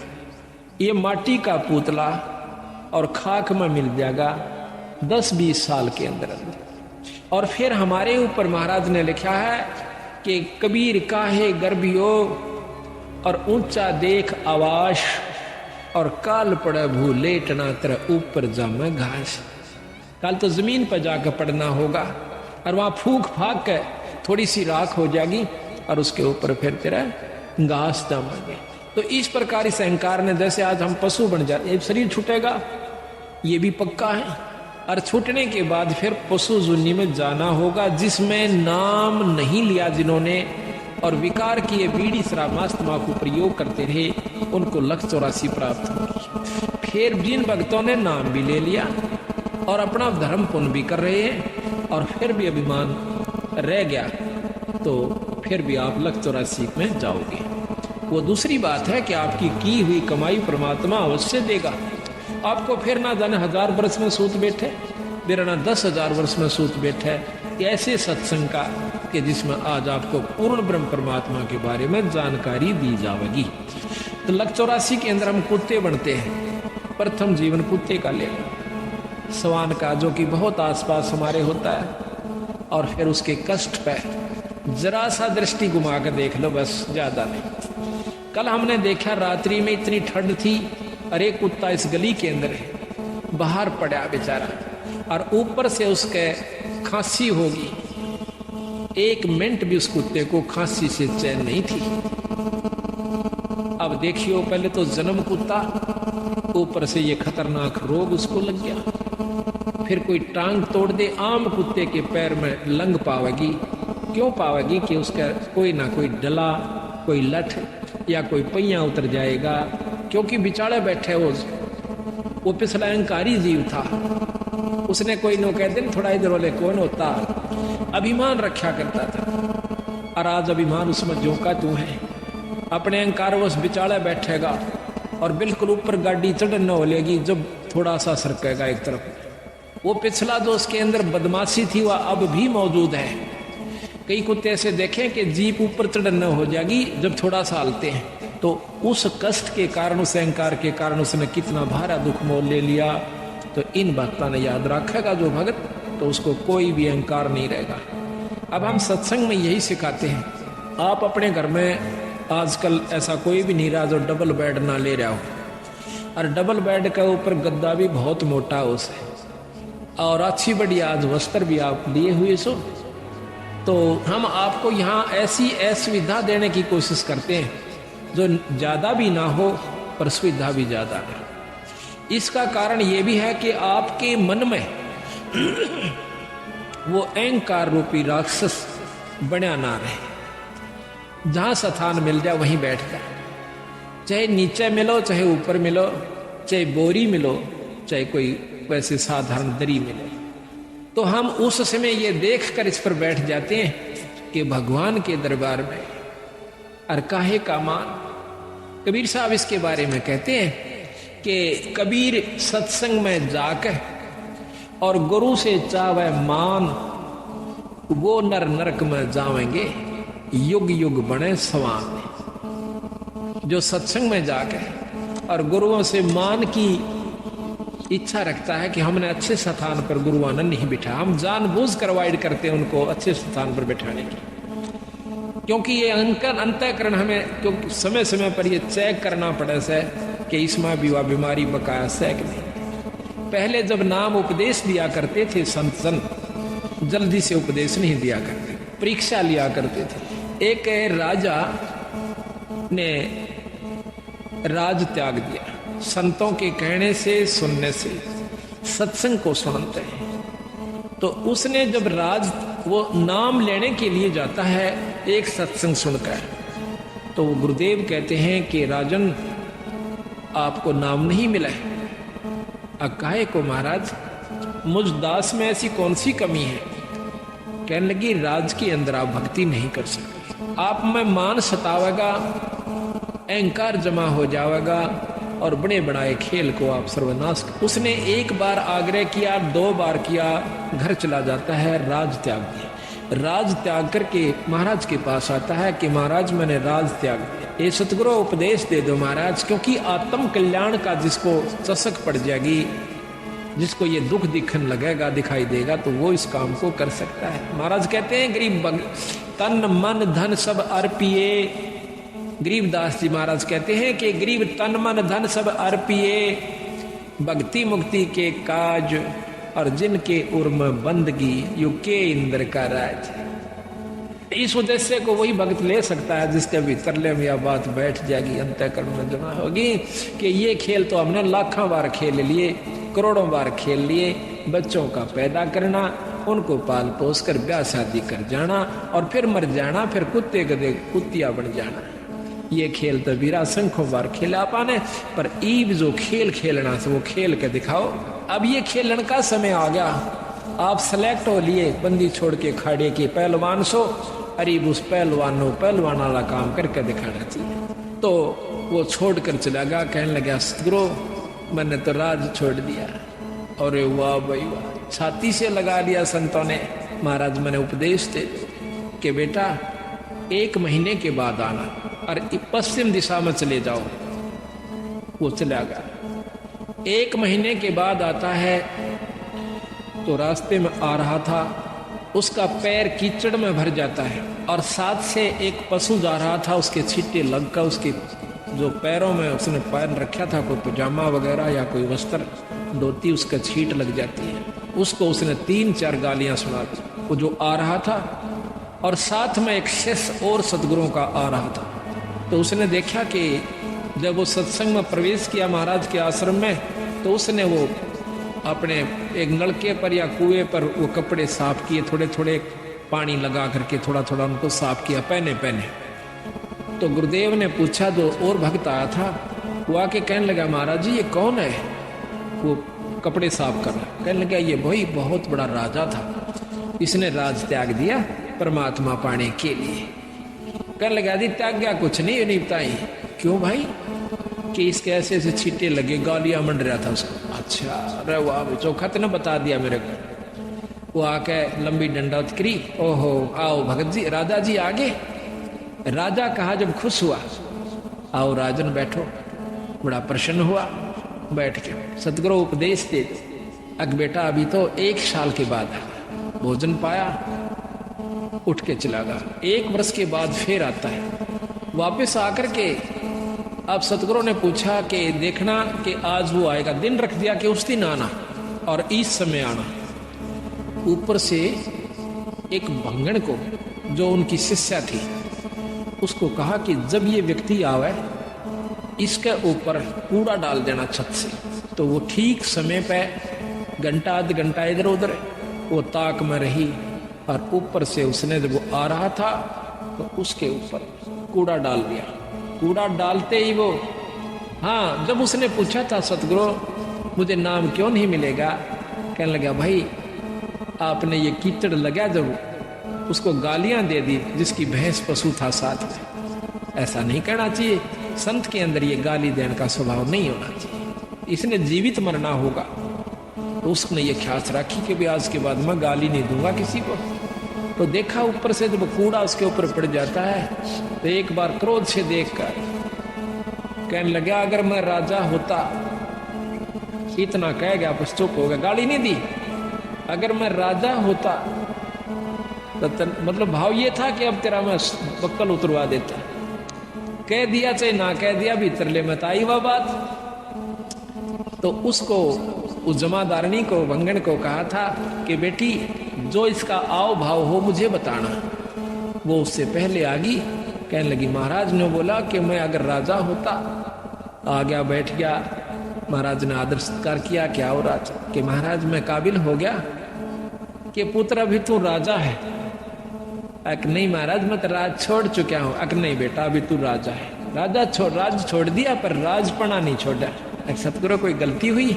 ये माटी का पुतला और खाक में मिल जाएगा 10-20 साल के अंदर, और फिर हमारे ऊपर महाराज ने लिखा है कि कबीर काहे गर्भियो और ऊंचा देख आवाश, और काल पड़े भू लेटना तेरा ऊपर जामे घास। कल तो जमीन पर जाकर पड़ना होगा, और वहां फूक फाक के थोड़ी सी राख हो जाएगी, और उसके ऊपर फिर तेरा घास जामेंगे। तो इस प्रकार इस अहंकार ने, जैसे आज हम पशु बन जाते, शरीर छूटेगा ये भी पक्का है, और छूटने के बाद फिर पशु जुन्नी में जाना होगा, जिसमें नाम नहीं लिया जिन्होंने, और विकार किए बीड़ी शराब मांस तंबाकू प्रयोग करते रहे, उनको 184 प्राप्त होगी। फिर जिन भक्तों ने नाम भी ले लिया और अपना धर्म पुण्य भी कर रहे हैं, और फिर भी अभिमान रह गया, तो फिर भी आप 184 में जाओगे। वो दूसरी बात है कि आपकी की हुई कमाई परमात्मा अवश्य देगा आपको। फिर ना जाने 1000 वर्ष में सूत बैठे, मेरा ना 10,000 वर्ष में सूत बैठे, ऐसे सत्संग का कि जिसमें आज आपको पूर्ण ब्रह्म परमात्मा के बारे में जानकारी दी जाएगी। तो 184 के अंदर हम कुत्ते बनते हैं। प्रथम जीवन कुत्ते का ले, स्वान का, जो कि बहुत आसपास हमारे होता है, और फिर उसके कष्ट पे जरा सा दृष्टि घुमा कर देख लो, बस ज्यादा नहीं। कल हमने देखा रात्रि में इतनी ठंड थी, अरे कुत्ता इस गली के अंदर है, बाहर पड़ा बेचारा, और ऊपर से उसके खांसी होगी। 1 मिनट भी उस कुत्ते को खांसी से चैन नहीं थी। अब देखियो, पहले तो जन्म कुत्ता, ऊपर से ये खतरनाक रोग उसको लग गया। फिर कोई टांग तोड़ दे, आम कुत्ते के पैर में लंग पावेगी। क्यों पावेगी? कि उसका कोई ना कोई डला, कोई लठ या कोई पहिया उतर जाएगा, क्योंकि बिचारे बैठे वो पिछला अहंकारी जीव था। उसने कोई नो कह दिन थोड़ा इधर वाले कौन होता, अभिमान रखा करता था, और आज अभिमान उसमें झोंका तू है। अपने अहंकार वो बिचाड़ा बैठेगा और बिल्कुल ऊपर गाड़ी चढ़ने हो लेगी जब थोड़ा सा सरकेगा एक तरफ। वो पिछला जो उसके अंदर बदमाशी थी वह अब भी मौजूद है। कई कुत्ते ऐसे देखें कि जीप ऊपर चढ़ने हो जाएगी जब थोड़ा सा हलते हैं, तो उस कष्ट के कारण, उस अहंकार के कारण उसने कितना भारा दुख मोल ले लिया। तो इन बातों ने याद रखेगा जो भगत, तो उसको कोई भी अहंकार नहीं रहेगा। अब हम सत्संग में यही सिखाते हैं। आप अपने घर में आजकल ऐसा कोई भी नहीं रहा जो डबल बेड ना ले रहा हो, और डबल बेड के ऊपर गद्दा भी बहुत मोटा हो से, और अच्छी बड़ी आज वस्त्र भी आप लिए हुए सो, तो हम आपको यहाँ ऐसी असुविधा देने की कोशिश करते हैं जो ज़्यादा भी ना हो पर सुविधा भी ज़्यादा ना। इसका कारण ये भी है कि आपके मन में वो अहंकार रूपी राक्षस बना ना रहे। जहाँ स्थान मिल जाए वहीं बैठ जाए, चाहे नीचे मिलो चाहे ऊपर मिलो, चाहे बोरी मिलो चाहे कोई वैसे साधारण दरी मिले, तो हम उस समय ये देखकर इस पर बैठ जाते हैं कि भगवान के दरबार में और काहे का मान। कबीर साहब इसके बारे में कहते हैं कि कबीर सत्संग में जाकर और गुरु से चावे मान, वो नर नरक में जावेंगे युग युग बने समान। जो सत्संग में जाकर और गुरुओं से मान की इच्छा रखता है कि हमने अच्छे स्थान पर गुरु आनंद नहीं बिठा, हम जानबूझ कर अवॉइड करते हैं उनको अच्छे स्थान पर बिठाने की, क्योंकि ये अंतःकरण हमें क्योंकि समय समय पर ये चेक करना पड़े से कि इसमें भी वह बीमारी बकाया से कि नहीं। पहले जब नाम उपदेश दिया करते थे संत जल्दी से उपदेश नहीं दिया करते, परीक्षा लिया करते थे। एक राजा ने राज त्याग दिया, संतों के कहने से सुनने से सत्संग को सुनते हैं। तो उसने जब राज वो नाम लेने के लिए जाता है एक सत्संग सुनकर, तो वो गुरुदेव कहते हैं कि राजन आपको नाम नहीं मिला है। काहे को महाराज, मुझ दास में ऐसी कौन सी कमी है? कहने लगी राज के अंदर आप भक्ति नहीं कर सकते, आप में मान सतावेगा, अहंकार जमा हो जाएगा और बड़े बनाए खेल को आप सर्वनाश। उसने एक बार आग्रह किया, 2 बार किया, घर चला जाता है, राज त्याग दिया। राज त्याग करके महाराज के पास आता है कि महाराज मैंने राज त्याग दिया, ये सतगुरु उपदेश दे दो महाराज, क्योंकि आत्म कल्याण का जिसको चसक पड़ जाएगी, जिसको ये दुख दिखने लगेगा दिखाई देगा, तो वो इस काम को कर सकता है। महाराज कहते हैं गरीब तन मन धन सब अर्पिए, गरीबदास जी महाराज कहते हैं कि गरीब तन मन धन सब अर्पिए, भक्ति मुक्ति के काज और जिनके उर्म बंदगी युके इंद्र का राज। इस उद्देश्य को वही भक्त ले सकता है जिसके भीतर में यह बात बैठ जाएगी, अंतःकरण में जमा होगी कि ये खेल तो हमने लाखों बार खेल लिए, करोड़ों बार खेल लिए। बच्चों का पैदा करना, उनको पाल पोस कर ब्याह शादी कर जाना और फिर मर जाना, फिर कुत्ते गधे कुत्तिया बन जाना, ये खेल तो वीरा संखों बार खेला पाने। पर ईब जो खेल खेलना से वो खेल के दिखाओ। अब ये खेलन का समय आ गया, आप सेलेक्ट हो लिए बंदी छोड़ के खाड़े के पहलवान सो, अरे उस पहलवान वाला काम करके दिखाना चाहिए। तो वो छोड़ कर चला गया, कहने लगा सतगुरु मैंने तो राज छोड़ दिया। और वाह भाई वाह, छाती से लगा लिया संतों ने। महाराज मैंने उपदेश दे कि बेटा 1 महीने के बाद आना और पश्चिम दिशा में चले जाओ। वो चला गया। 1 महीने के बाद आता है तो रास्ते में आ रहा था, उसका पैर कीचड़ में भर जाता है और साथ से एक पशु जा रहा था, उसके छींटे लगकर उसके जो पैरों में उसने पहन रखा था कोई पजामा वगैरह या कोई वस्त्र धोती, उसका छींट लग जाती है। उसको उसने 3-4 गालियां सुना दी। वो जो आ रहा था और साथ में एक शिष्य और सतगुरुओं का आ रहा था, तो उसने देखा कि जब वो सत्संग में प्रवेश किया महाराज के आश्रम में, तो उसने वो अपने एक नलके पर या कुएं पर वो कपड़े साफ किए, थोड़े थोड़े पानी लगा करके थोड़ा थोड़ा उनको साफ किया पहने। तो गुरुदेव ने पूछा, जो और भक्त आया था वो आके कहने लगा महाराज जी ये कौन है? वो कपड़े साफ कर रहा। कहने लगा ये भाई बहुत बड़ा राजा था, इसने राज त्याग दिया परमात्मा पाने के लिए। कहने लगा जी त्याग गया कुछ नहीं बताई। क्यों भाई? कि इसके ऐसे ऐसे छींटे लगे, गालियां मंड रहा था उसको। अच्छा अरे वाह, चौखा तो न बता दिया मेरे को। वो आके लंबी डंडौत करी, ओहो आओ भगत जी, राजा जी आगे। राजा कहा जब खुश हुआ, आओ राजन बैठो। बड़ा प्रसन्न हुआ, बैठ के सतगुरु उपदेश दे दो। अग बेटा अभी तो 1 साल के बाद भोजन पाया, उठ के चला गया। 1 वर्ष के बाद फिर आता है, वापस आकर के अब सतगुरु ने पूछा कि देखना कि आज वो आएगा। दिन रख दिया कि उस दिन आना और इस समय आना। ऊपर से एक भंगण को, जो उनकी शिष्या थी, उसको कहा कि जब ये व्यक्ति आवे इसके ऊपर कूड़ा डाल देना छत से। तो वो ठीक समय पे घंटा आध घंटा इधर उधर वो ताक में रही, और ऊपर से उसने जब वो आ रहा था तो उसके ऊपर कूड़ा डाल दिया। कूड़ा डालते ही वो, हाँ, जब उसने पूछा था सतगुरु मुझे नाम क्यों नहीं मिलेगा, कहने लगा भाई आपने ये कीचड़ लगा, जब उसको गालियां दे दी जिसकी भैंस पशु था साथ में। ऐसा नहीं कहना चाहिए, संत के अंदर ये गाली देने का स्वभाव नहीं होना चाहिए। इसने जीवित मरना होगा, तो उसने ये ख्याल रखी कि भी आज के बाद मैं गाली नहीं दूंगा किसी को। तो देखा ऊपर से जब कूड़ा उसके ऊपर पड़ जाता है, तो एक बार क्रोध से देखकर कहने लगा अगर मैं राजा होता, इतना कह गया बस चुप हो गया, गाली नहीं दी। अगर मैं राजा होता तो मतलब भाव ये था कि अब तेरा मैं बक्कल उतरवा देता। कह दिया चाहे ना कह दिया, भीतर ले मत आई वह बात। तो उसको, उस जमादारनी को, भंगण को कहा था कि बेटी जो इसका आओ भाव हो मुझे बताना। वो उससे पहले आ गई, कहने लगी महाराज ने बोला कि मैं अगर राजा होता, आ गया बैठ गया। महाराज ने आदर सत्कार किया, क्या हो राजा, कि महाराज मैं काबिल हो गया कि पुत्र अभी तू राजा है। अक नहीं महाराज मैं तो राज छोड़ चुका हूं। अक नहीं बेटा अभी तू राजा है। राजा छोड़, राज छोड़ दिया पर राजपना नहीं छोड़ा। सतगुरु कोई गलती हुई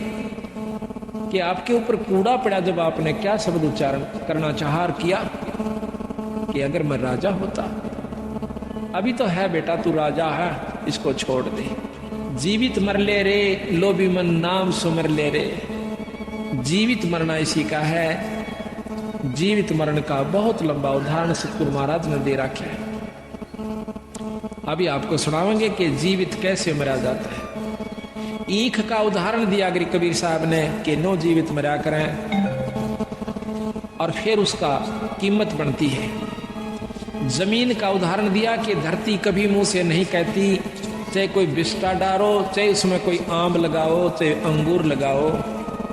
कि आपके ऊपर कूड़ा पड़ा जब आपने क्या शब्द उच्चारण करना चाहा किया कि अगर मैं राजा होता। अभी तो है बेटा तू राजा है, इसको छोड़ दे। जीवित मर ले रे लोभी मन नाम सुमर ले रे। जीवित मरना इसी का है। जीवित मरण का बहुत लंबा उदाहरण सतगुरु महाराज ने दे रखा है। अभी आपको सुनावेंगे कि जीवित कैसे मरा जाता है। ईख का उदाहरण दिया कबीर साहब ने कि नो जीवित मरा करें, और फिर उसका कीमत बनती है। जमीन का उदाहरण दिया कि धरती कभी मुंह से नहीं कहती, चाहे कोई बिस्टा डालो, चाहे उसमें कोई आम लगाओ, चाहे अंगूर लगाओ,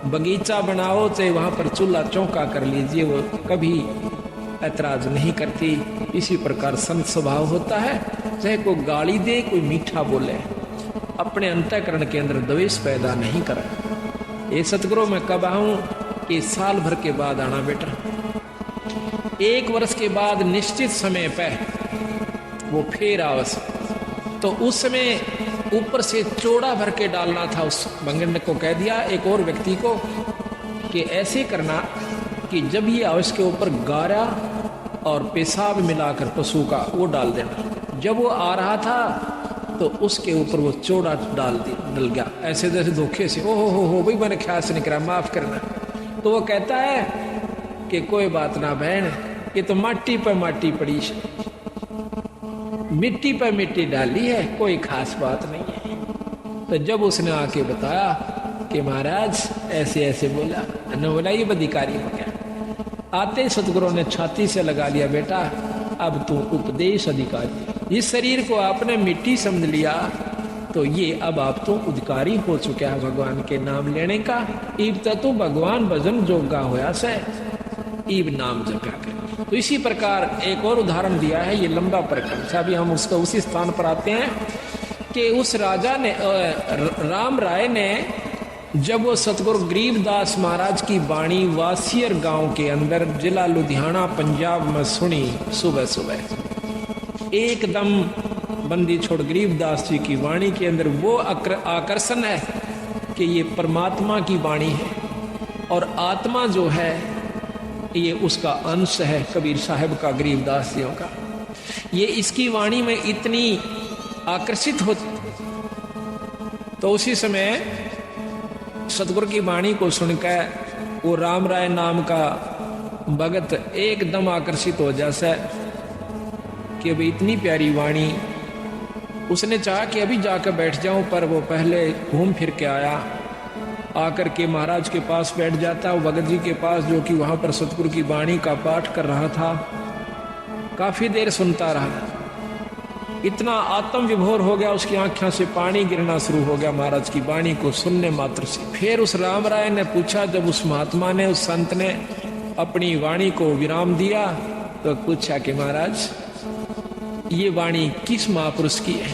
बगीचा बनाओ, चाहे वहां पर चूल्हा चौका कर लीजिए, वो कभी ऐतराज नहीं करती। इसी प्रकार संत स्वभाव होता है, चाहे कोई गाली दे, कोई मीठा बोले, अपने अंतःकरण के अंदर द्वेष पैदा नहीं करे। ये सतगुरु मैं कब आऊं कि साल भर के बाद आना बेटा। 1 वर्ष के बाद निश्चित समय पर वो फिर आवस। तो उस समय ऊपर से चौड़ा भर के डालना था। उस भंगण को कह दिया एक और व्यक्ति को कि ऐसे करना कि जब ये आवस के ऊपर गारा और पेशाब मिलाकर पशु का वो डाल देना। जब वो आ रहा था तो उसके ऊपर वो चौड़ा डल गया, ऐसे जैसे धोखे से। ओहो हो भाई मैंने ख्याल से नहीं करा, माफ करना। तो वो कहता है कि कोई बात ना बहन, ये तो माटी पर माटी पड़ी, मिट्टी पर मिट्टी डाली है, कोई खास बात नहीं है। तो जब उसने आके बताया कि महाराज ऐसे ऐसे बोला, ने बोला ये अधिकारी हो गया। आते सतगुरु ने छाती से लगा लिया, बेटा अब तू उपदेश अधिकारी। इस शरीर को आपने मिट्टी समझ लिया तो ये अब आप तो अधिकारी हो चुका है भगवान के नाम लेने का। इब तू भगवान भजन जोगा होया से, इब नाम जपा कर। तो इसी प्रकार एक और उदाहरण दिया है, ये लंबा प्रकरण। अभी हम उसका उसी स्थान पर आते हैं कि उस राजा ने, राम राय ने, जब वो सतगुरु गरीबदास महाराज की वाणी वासियर गांव के अंदर जिला लुधियाना पंजाब में सुनी, सुबह सुबह एकदम बंदी छोड़ गरीबदास जी की वाणी के अंदर वो आकर्षण है कि ये परमात्मा की वाणी है और आत्मा जो है ये उसका अंश है कबीर साहब का, गरीबदास जियों का। ये इसकी वाणी में इतनी आकर्षित हो। तो उसी समय सतगुरु की वाणी को सुनकर वो राम राय नाम का भगत एकदम आकर्षित हो जैसा कि अभी इतनी प्यारी वाणी। उसने चाहा कि अभी जाकर बैठ जाऊं, पर वो पहले घूम फिर के आया, आकर के महाराज के पास बैठ जाता, वो भगत जी के पास जो कि वहां पर सतगुरु की वाणी का पाठ कर रहा था। काफी देर सुनता रहा, इतना आत्म विभोर हो गया, उसकी आंखों से पानी गिरना शुरू हो गया महाराज की वाणी को सुनने मात्र से। फिर उस राम राय ने पूछा, जब उस महात्मा ने, उस संत ने अपनी वाणी को विराम दिया तो पूछा कि महाराज ये वाणी किस महापुरुष की है?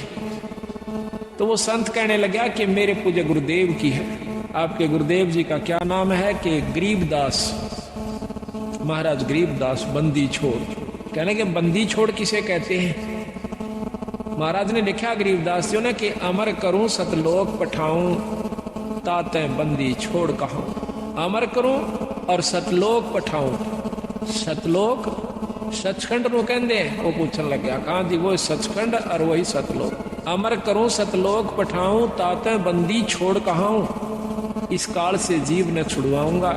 तो वो संत कहने लगा कि मेरे पूज्य गुरुदेव की है। आपके गुरुदेव जी का क्या नाम है? कि गरीबदास, महाराज गरीबदास बंदी छोड़। कहने के बंदी छोड़ किसे कहते हैं? महाराज ने लिखा गरीबदास जी ने कि अमर करूं सतलोक पठाऊं ताते बंदी छोड़ कहूं। अमर करूं और सतलोक पठाऊं। सतलोक सचखंड नु कहंदे, वो पूछन लग गया कहां जी? वो सचखंड और वही सतलोक। अमर करूं सतलोक पठाऊं ताते बंदी छोड़ कहूं। इस काल से जीव न छुड़वाऊंगा,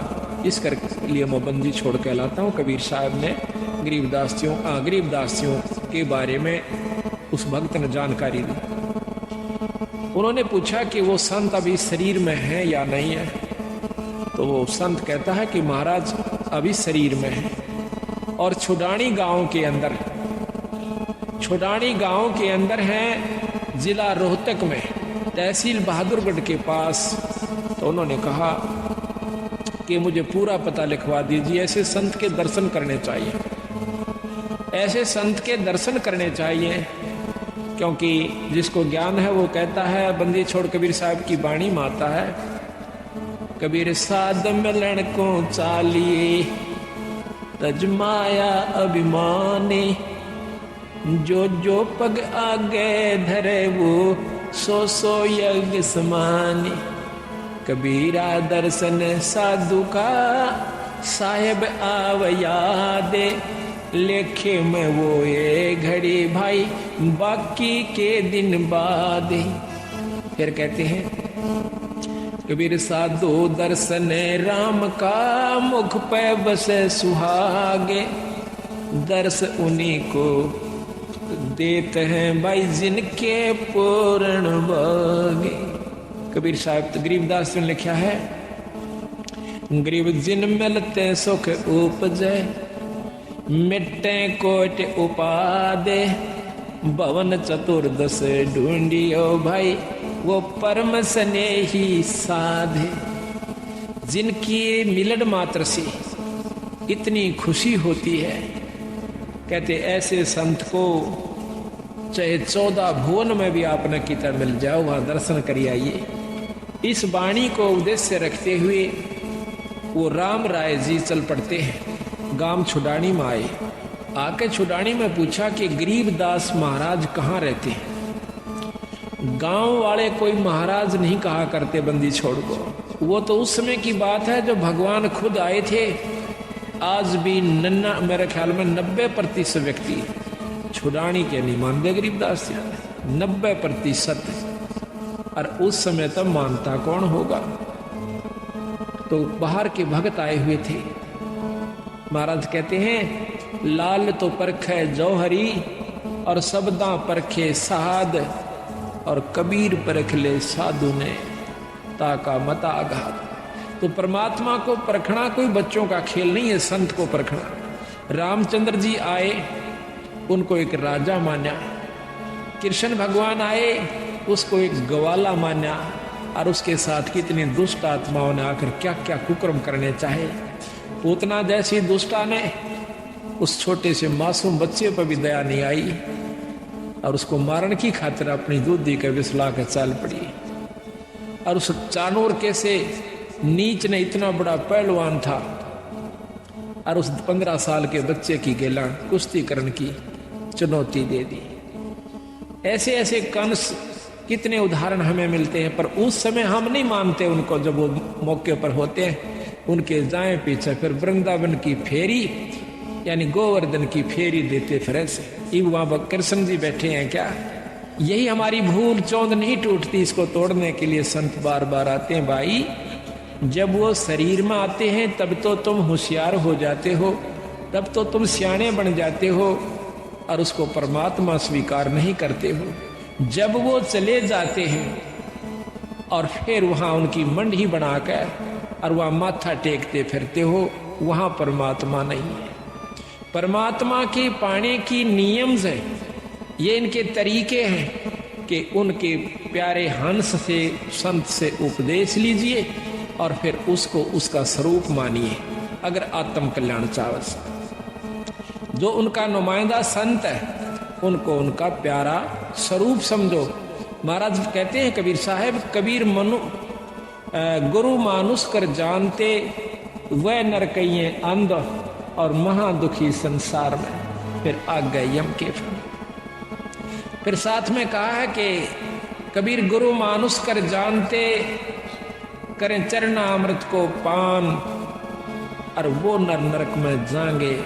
इस कर लिए मैं बंदी छोड़ कहलाता हूं। कबीर साहब ने गरीबदासियों के बारे में उस भक्त ने जानकारी दी। उन्होंने पूछा कि वो संत अभी शरीर में है या नहीं है? तो वो संत कहता है कि महाराज अभी शरीर में है और छुडानी गांव के अंदर है, जिला रोहतक में, तहसील बहादुरगढ़ के पास। तो उन्होंने कहा कि मुझे पूरा पता लिखवा दीजिए। ऐसे संत के दर्शन करने चाहिए, ऐसे संत के दर्शन करने चाहिए, क्योंकि जिसको ज्ञान है वो कहता है। बंदी छोड़ कबीर साहब की वाणी में आता है, कबीर साध मिलन को चालिए तजमाया अभिमानी, जो जो पग आगे धरे वो सो सो यज्ञ समानी। कबीरा दर्शन साधु का साहेब आव यादे, लेखे में वो ये घड़ी भाई बाकी के दिन बाद। फिर कहते हैं कबीर साधु दर्शन राम का मुख पे बसे सुहागे, दर्श उन्हीं को देते हैं भाई जिनके पूर्ण भागे। कबीर साहब गरीबदास ने लिखा है, गरीब जिन मिलते सुख उपजे, मिट्टे कोट उपादे, भवन चतुर्दश ढूंढियो भाई वो परम स्नेही साधे। जिनकी मिलन मात्र से इतनी खुशी होती है, कहते ऐसे संत को चाहे 14 भुवन में भी आपने कितना मिल जाओ, वहां दर्शन करिए आइए। इस वाणी को उद्देश्य रखते हुए वो राम राय जी चल पड़ते हैं। गांव छुडानी में आए, आके छुडानी में पूछा कि गरीबदास महाराज कहाँ रहते हैं? गांव वाले कोई महाराज नहीं कहा करते बंदी छोड़ को। वो तो उस समय की बात है जो भगवान खुद आए थे। आज भी मेरे ख्याल में 90% व्यक्ति छुडानी के नहीं मानते गरीबदास जी, 90%। और उस समय तब मानता कौन होगा? तो बाहर के भक्त आए हुए थे। महाराज कहते हैं लाल तो परखे जौहरी और सबदा परखे साध, और कबीर परख ले साधु ने ताका मता आघात। तो परमात्मा को परखना कोई बच्चों का खेल नहीं है, संत को परखना। रामचंद्र जी आए, उनको एक राजा माना। कृष्ण भगवान आए, उसको एक ग्वाला माना। और उसके साथ कितनी दुष्ट आत्माओं ने आकर क्या क्या कुकर्म करने चाहे। पूतना जैसी दुष्टा ने उस छोटे से मासूम बच्चे पर भी दया नहीं आई और उसको मारने की खातिर अपनी दूधी के विसला के चाल पड़ी। और उस चानूर के से नीच ने इतना बड़ा पहलवान था और उस 15 साल के बच्चे की गेला कुश्ती करने की चुनौती दे दी। ऐसे ऐसे कंस कितने उदाहरण हमें मिलते हैं, पर उस समय हम नहीं मानते उनको। जब वो मौके पर होते हैं उनके जाए पीछे फिर वृंदावन की फेरी यानी गोवर्धन की फेरी देते फिर ऐसे। वहां कृष्ण जी बैठे हैं क्या? यही हमारी भूल चौंध नहीं टूटती, इसको तोड़ने के लिए संत बार बार आते हैं। भाई जब वो शरीर में आते हैं तब तो तुम होशियार हो जाते हो, तब तो तुम सियाने बन जाते हो और उसको परमात्मा स्वीकार नहीं करते हो। जब वो चले जाते हैं और फिर वहां उनकी मंडी बनाकर और वहां माथा टेकते फिरते हो, वहां परमात्मा नहीं है। परमात्मा के पाने की नियम है, ये इनके तरीके हैं कि उनके प्यारे हंस से संत से उपदेश लीजिए और फिर उसको उसका स्वरूप मानिए। अगर आत्म कल्याण चावस। जो उनका नुमाइंदा संत है उनको उनका प्यारा स्वरूप समझो। महाराज कहते हैं कबीर साहब, कबीर गुरु मानुष कर जानते, वह नर कहिए अंध और महादुखी संसार में, फिर आ गए यम के फल। फिर साथ में कहा है कि कबीर गुरु मानुष कर जानते, करें चरना अमृत को पान, और वो नर नरक में जाएंगे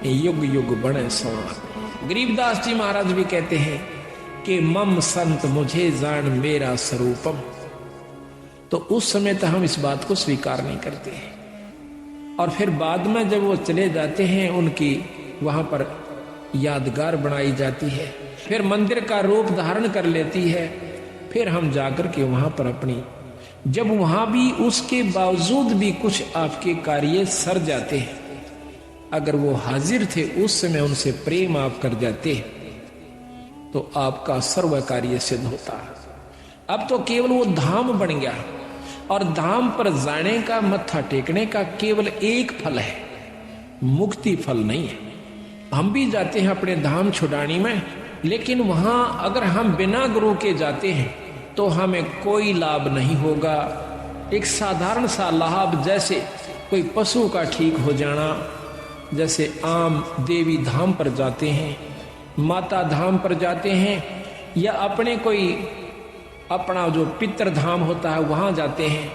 युग युग बने समान। गरीबदास जी महाराज भी कहते हैं कि मम संत मुझे जान मेरा स्वरूपम। तो उस समय तक हम इस बात को स्वीकार नहीं करते हैं, और फिर बाद में जब वो चले जाते हैं उनकी वहां पर यादगार बनाई जाती है, फिर मंदिर का रूप धारण कर लेती है। फिर हम जाकर के वहां पर अपनी, जब वहां भी उसके बावजूद भी कुछ आपके कार्य सर जाते हैं, अगर वो हाजिर थे उस समय उनसे प्रेम आप कर जाते तो आपका सर्व कार्य सिद्ध होता। अब तो केवल वो धाम बन गया, और धाम पर जाने का, मत्था टेकने का केवल एक फल है, मुक्ति फल नहीं है। हम भी जाते हैं अपने धाम छुड़ानी में, लेकिन वहां अगर हम बिना गुरु के जाते हैं तो हमें कोई लाभ नहीं होगा। एक साधारण सा लाभ, जैसे कोई पशु का ठीक हो जाना, जैसे आम देवी धाम पर जाते हैं, माता धाम पर जाते हैं, या अपने कोई अपना जो पितृ धाम होता है वहां जाते हैं,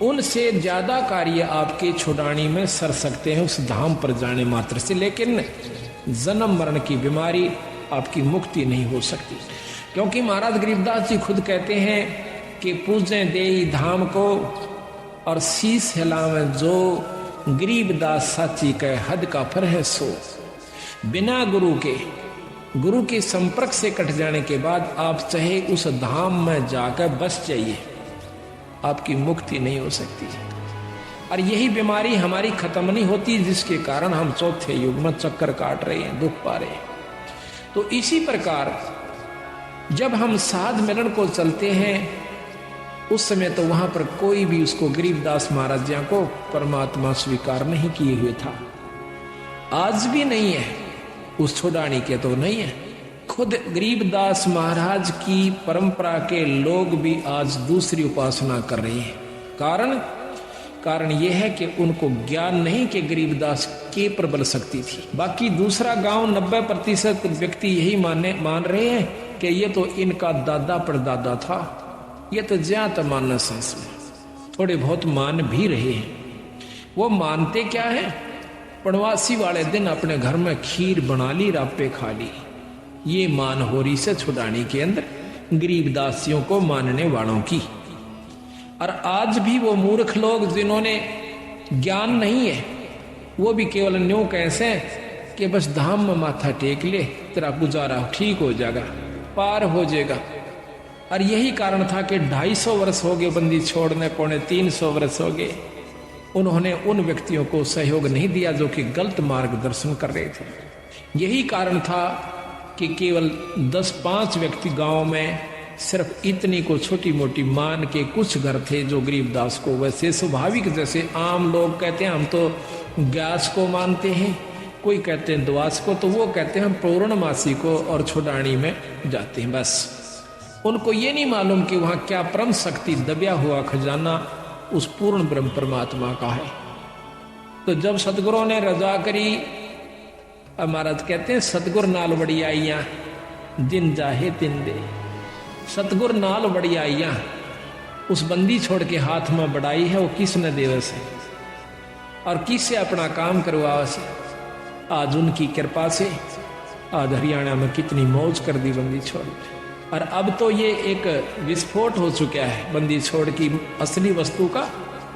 उनसे ज्यादा कार्य आपके छुड़ानी में सर सकते हैं उस धाम पर जाने मात्र से। लेकिन जन्म मरण की बीमारी आपकी मुक्ति नहीं हो सकती, क्योंकि महाराज गरीबदास जी खुद कहते हैं कि पूजें देई धाम को और शीस हिलावे जो, गरीबदास साची कह हद का फर है सो। बिना गुरु के संपर्क से कट जाने के बाद आप चाहे उस धाम में जाकर बस जाइए, आपकी मुक्ति नहीं हो सकती। और यही बीमारी हमारी खत्म नहीं होती, जिसके कारण हम चौथे युग में चक्कर काट रहे हैं, दुख पा रहे हैं। तो इसी प्रकार जब हम साध मिलन को चलते हैं, उस समय तो वहां पर कोई भी उसको गरीबदास महाराज जी को परमात्मा स्वीकार नहीं किए हुए था, आज भी नहीं है, उस छुड़ानी के तो नहीं है। खुद गरीबदास महाराज की परंपरा के लोग भी आज दूसरी उपासना कर रहे हैं। कारण यह है कि उनको ज्ञान नहीं कि गरीबदास के प्रबल शक्ति थी। बाकी दूसरा गांव 90% व्यक्ति यही मान रहे हैं कि ये तो इनका दादा परदादा था, ये तो ज्यादा मानस में थोड़े बहुत मान भी रहे हैं। वो मानते क्या है, पणवासी वाले दिन अपने घर में खीर बना ली, रापे खा ली। ये मान हो रही से छुड़ाने के अंदर गरीबदासियों को मानने वालों की। और आज भी वो मूर्ख लोग जिन्होंने ज्ञान नहीं है, वो भी केवल न्यू कैसे कि बस धाम में माथा टेक ले, तेरा गुजारा ठीक हो जाएगा, पार हो जाएगा। और यही कारण था कि 250 वर्ष हो गए बंदी छोड़ने, 350 वर्ष हो गए, उन्होंने उन व्यक्तियों को सहयोग नहीं दिया जो कि गलत मार्गदर्शन कर रहे थे। यही कारण था कि केवल 10-5 व्यक्ति गांव में सिर्फ इतनी को छोटी मोटी मान के कुछ घर थे जो गरीबदास को, वैसे स्वाभाविक जैसे आम लोग कहते हैं हम तो व्यास को मानते हैं, कोई कहते हैं द्वास को, तो वो कहते हैं हम पूर्णमासी को और छुड़ानी में जाते हैं। बस उनको ये नहीं मालूम कि वहां क्या परम शक्ति दबिया हुआ खजाना उस पूर्ण ब्रह्म परमात्मा का है। तो जब सतगुरु ने रजा करी, महाराज कहते हैं सतगुर नाल बड़ी आईया दिन जाहे दिन दे। सतगुर नाल बड़ी आईया, उस बंदी छोड़ के हाथ में बढ़ाई है, वो किसने देवे से और किससे अपना काम करवावा से। आज उनकी कृपा से आज हरियाणा में कितनी मौज कर दी बंदी छोड़। और अब तो ये एक विस्फोट हो चुका है बंदी छोड़ की असली वस्तु का।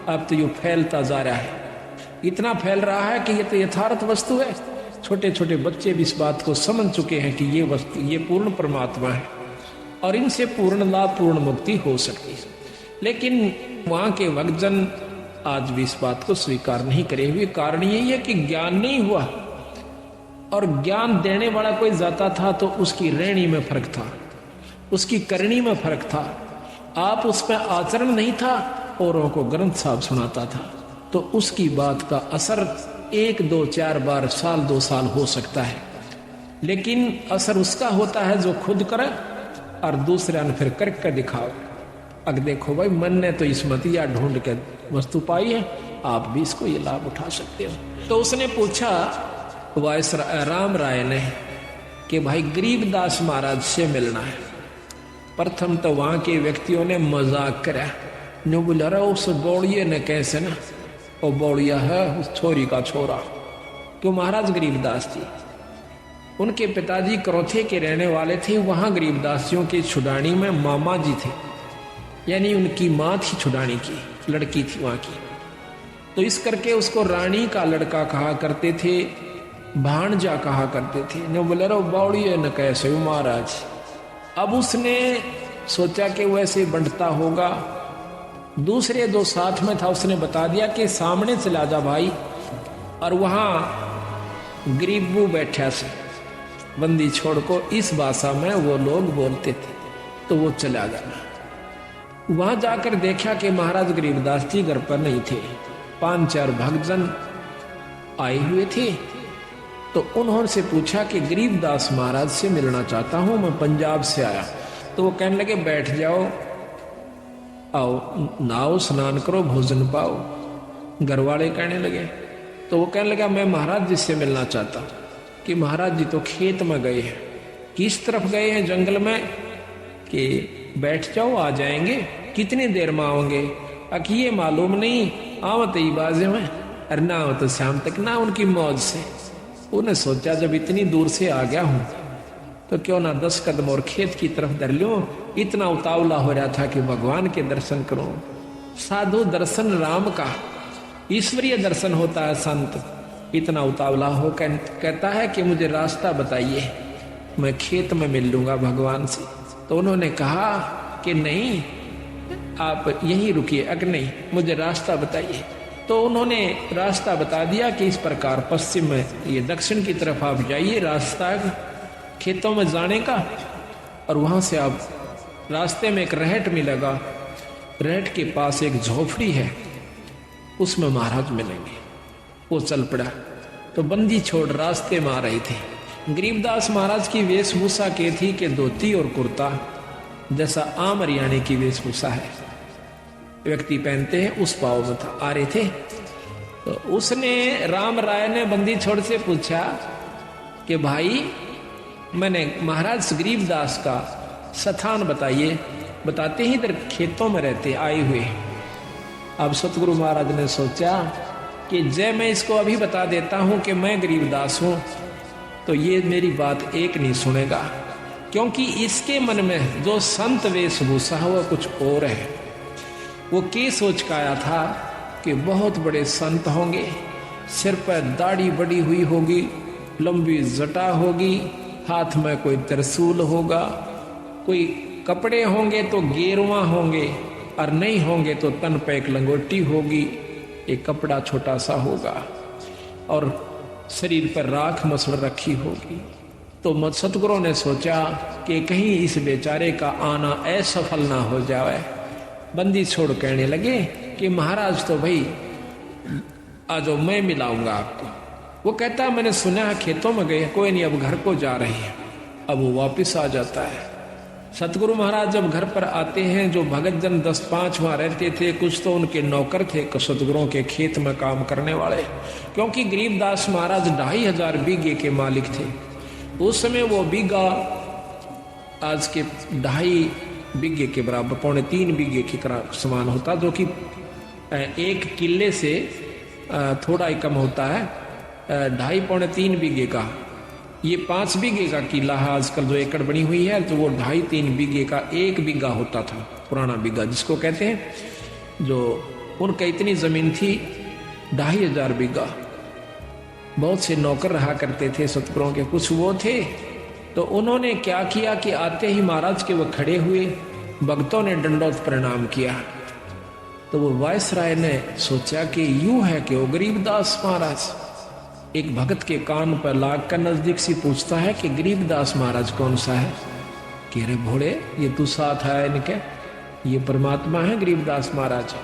अब तो ये फैलता जा रहा है, इतना फैल रहा है कि ये तो यथार्थ वस्तु है। छोटे छोटे बच्चे भी इस बात को समझ चुके हैं कि ये वस्तु, ये पूर्ण परमात्मा है और इनसे पूर्ण लाभ, पूर्ण मुक्ति हो सकती है। लेकिन वहां के भक्तजन आज भी इस बात को स्वीकार नहीं करे हुए। कारण यही है कि ज्ञान नहीं हुआ, और ज्ञान देने वाला कोई जाता था तो उसकी रहनी में फर्क था, उसकी करनी में फर्क था। आप उस पर आचरण नहीं था, औरों को ग्रंथ साहब सुनाता था। तो उसकी बात का असर 1 2 4 बार साल 2 साल हो सकता है, लेकिन असर उसका होता है जो खुद करे और दूसरे ने फिर करके दिखाओ। अब देखो भाई, मन ने तो इसमतिया ढूंढ के वस्तु पाई है, आप भी इसको ये लाभ उठा सकते हो। तो उसने पूछा वायस राम राय ने कि भाई गरीबदास महाराज से मिलना है। प्रथम तो वहां के व्यक्तियों ने मजाक करा, नो बोला रहा उस बौड़िए ने कैसे ना, वो बौड़िया है उस छोरी का छोरा। क्यों? महाराज गरीबदास जी, उनके पिताजी करौथे के रहने वाले थे। वहां गरीबदासियों के छुड़ानी में मामा जी थे, यानी उनकी माँ थी छुड़ानी की, लड़की थी वहां की। तो इस करके उसको रानी का लड़का कहा करते थे, भाणजा कहा करते थे। ने बोले रो बावड़िए न कैसे महाराज। अब उसने सोचा कि वैसे बंटता होगा। दूसरे दो साथ में था, उसने बता दिया कि सामने चला जा भाई, और वहां गरीबू बैठा से बंदी छोड़ को। इस भाषा में वो लोग बोलते थे, तो वो चला गया। वहां जाकर देखा कि महाराज गरीबदास जी घर पर नहीं थे। 5-4 भक्तजन आए हुए थे। तो उन्होंने से पूछा कि गरीबदास महाराज से मिलना चाहता हूं, मैं पंजाब से आया। तो वो कहने लगे बैठ जाओ, आओ नहाओ स्नान करो, भोजन पाओ। घर वाले कहने लगे, तो वो कहने लगा मैं महाराज जी से मिलना चाहता हूं। कि महाराज जी तो खेत में गए हैं। किस तरफ गए हैं? जंगल में। कि बैठ जाओ आ जाएंगे। कितनी देर में आओगे? अकी ये मालूम नहीं, आवत ही बाजे में, अरे ना हो तो शाम तक ना। उनकी मौज से उन्हें सोचा जब इतनी दूर से आ गया हूं तो क्यों ना 10 कदम और खेत की तरफ धर लो। इतना उतावला हो रहा था कि भगवान के दर्शन करो। साधु दर्शन राम का, ईश्वरीय दर्शन होता है संत। इतना उतावला हो कहता है कि मुझे रास्ता बताइए, मैं खेत में मिल लूंगा भगवान से। तो उन्होंने कहा कि नहीं आप यहीं रुकिए, अगर नहीं मुझे रास्ता बताइए। तो उन्होंने रास्ता बता दिया कि इस प्रकार पश्चिम में, ये दक्षिण की तरफ आप जाइए, रास्ता खेतों में जाने का। और वहां से आप रास्ते में एक रहट मिलेगा, रहट के पास एक झोपड़ी है, उसमें महाराज मिलेंगे। वो चल पड़ा। तो बंदी छोड़ रास्ते में आ रहे थे। गरीबदास महाराज की वेशभूषा के थी कि धोती और कुर्ता, जैसा आम हरियाणे की वेशभूषा है व्यक्ति पहनते हैं, उस भाव में था आ रहे थे। तो उसने राम राय ने बंदी छोड़ से पूछा कि भाई मैंने महाराज गरीबदास का स्थान बताइए। बताते ही इधर खेतों में रहते आए हुए। अब सतगुरु महाराज ने सोचा कि जय मैं इसको अभी बता देता हूं कि मैं गरीबदास हूं, तो ये मेरी बात एक नहीं सुनेगा, क्योंकि इसके मन में जो संत वेशभूषा है वह कुछ और है। वो के सोच का आया था कि बहुत बड़े संत होंगे, सिर पर दाढ़ी बड़ी हुई होगी, लंबी जटा होगी, हाथ में कोई त्रिशूल होगा, कोई कपड़े होंगे तो गेरुआ होंगे, और नहीं होंगे तो तन पे एक लंगोटी होगी, एक कपड़ा छोटा सा होगा, और शरीर पर राख मसल रखी होगी। तो सतगुरु ने सोचा कि कहीं इस बेचारे का आना असफल ना हो जाए। बंदी छोड़ कहने लगे कि महाराज तो भाई आ जाओ, मैं मिलाऊंगा आपको। वो कहता है मैंने सुना है खेतों में गए, कोई नहीं अब घर को जा रहे हैं। अब वो वापिस आ जाता है। सतगुरु महाराज जब घर पर आते हैं, जो भगत जन 10-5 वहां रहते थे, कुछ तो उनके नौकर थे सतगुरुओं के खेत में काम करने वाले, क्योंकि गरीबदास महाराज 2500 बीघे के मालिक थे। उस समय वो बीघा आज के 2.5 बीघे के बराबर, 2.25 बीघे के समान होता, जो कि 1 किले से थोड़ा ही कम होता है। 2.5-3 बीघे का, ये 5 बीघे का किला है आजकल जो एकड़ बनी हुई है, तो वो 2.5-3 बीघे का 1 बीघा होता था, पुराना बीघा जिसको कहते हैं। जो उनका इतनी जमीन थी 2500 बीघा। बहुत से नौकर रहा करते थे सतगुरुओं के, कुछ वो थे। तो उन्होंने क्या किया कि आते ही महाराज के वो खड़े हुए, भक्तों ने दंडोत प्रणाम किया। तो वो वायसराय ने सोचा कि यूं है कि वो गरीबदास महाराज। एक भगत के कान पर लाग कर नजदीक से पूछता है कि गरीबदास महाराज कौन सा है? कि रे भोले, ये तू साथ है इनके, ये परमात्मा है गरीबदास महाराज।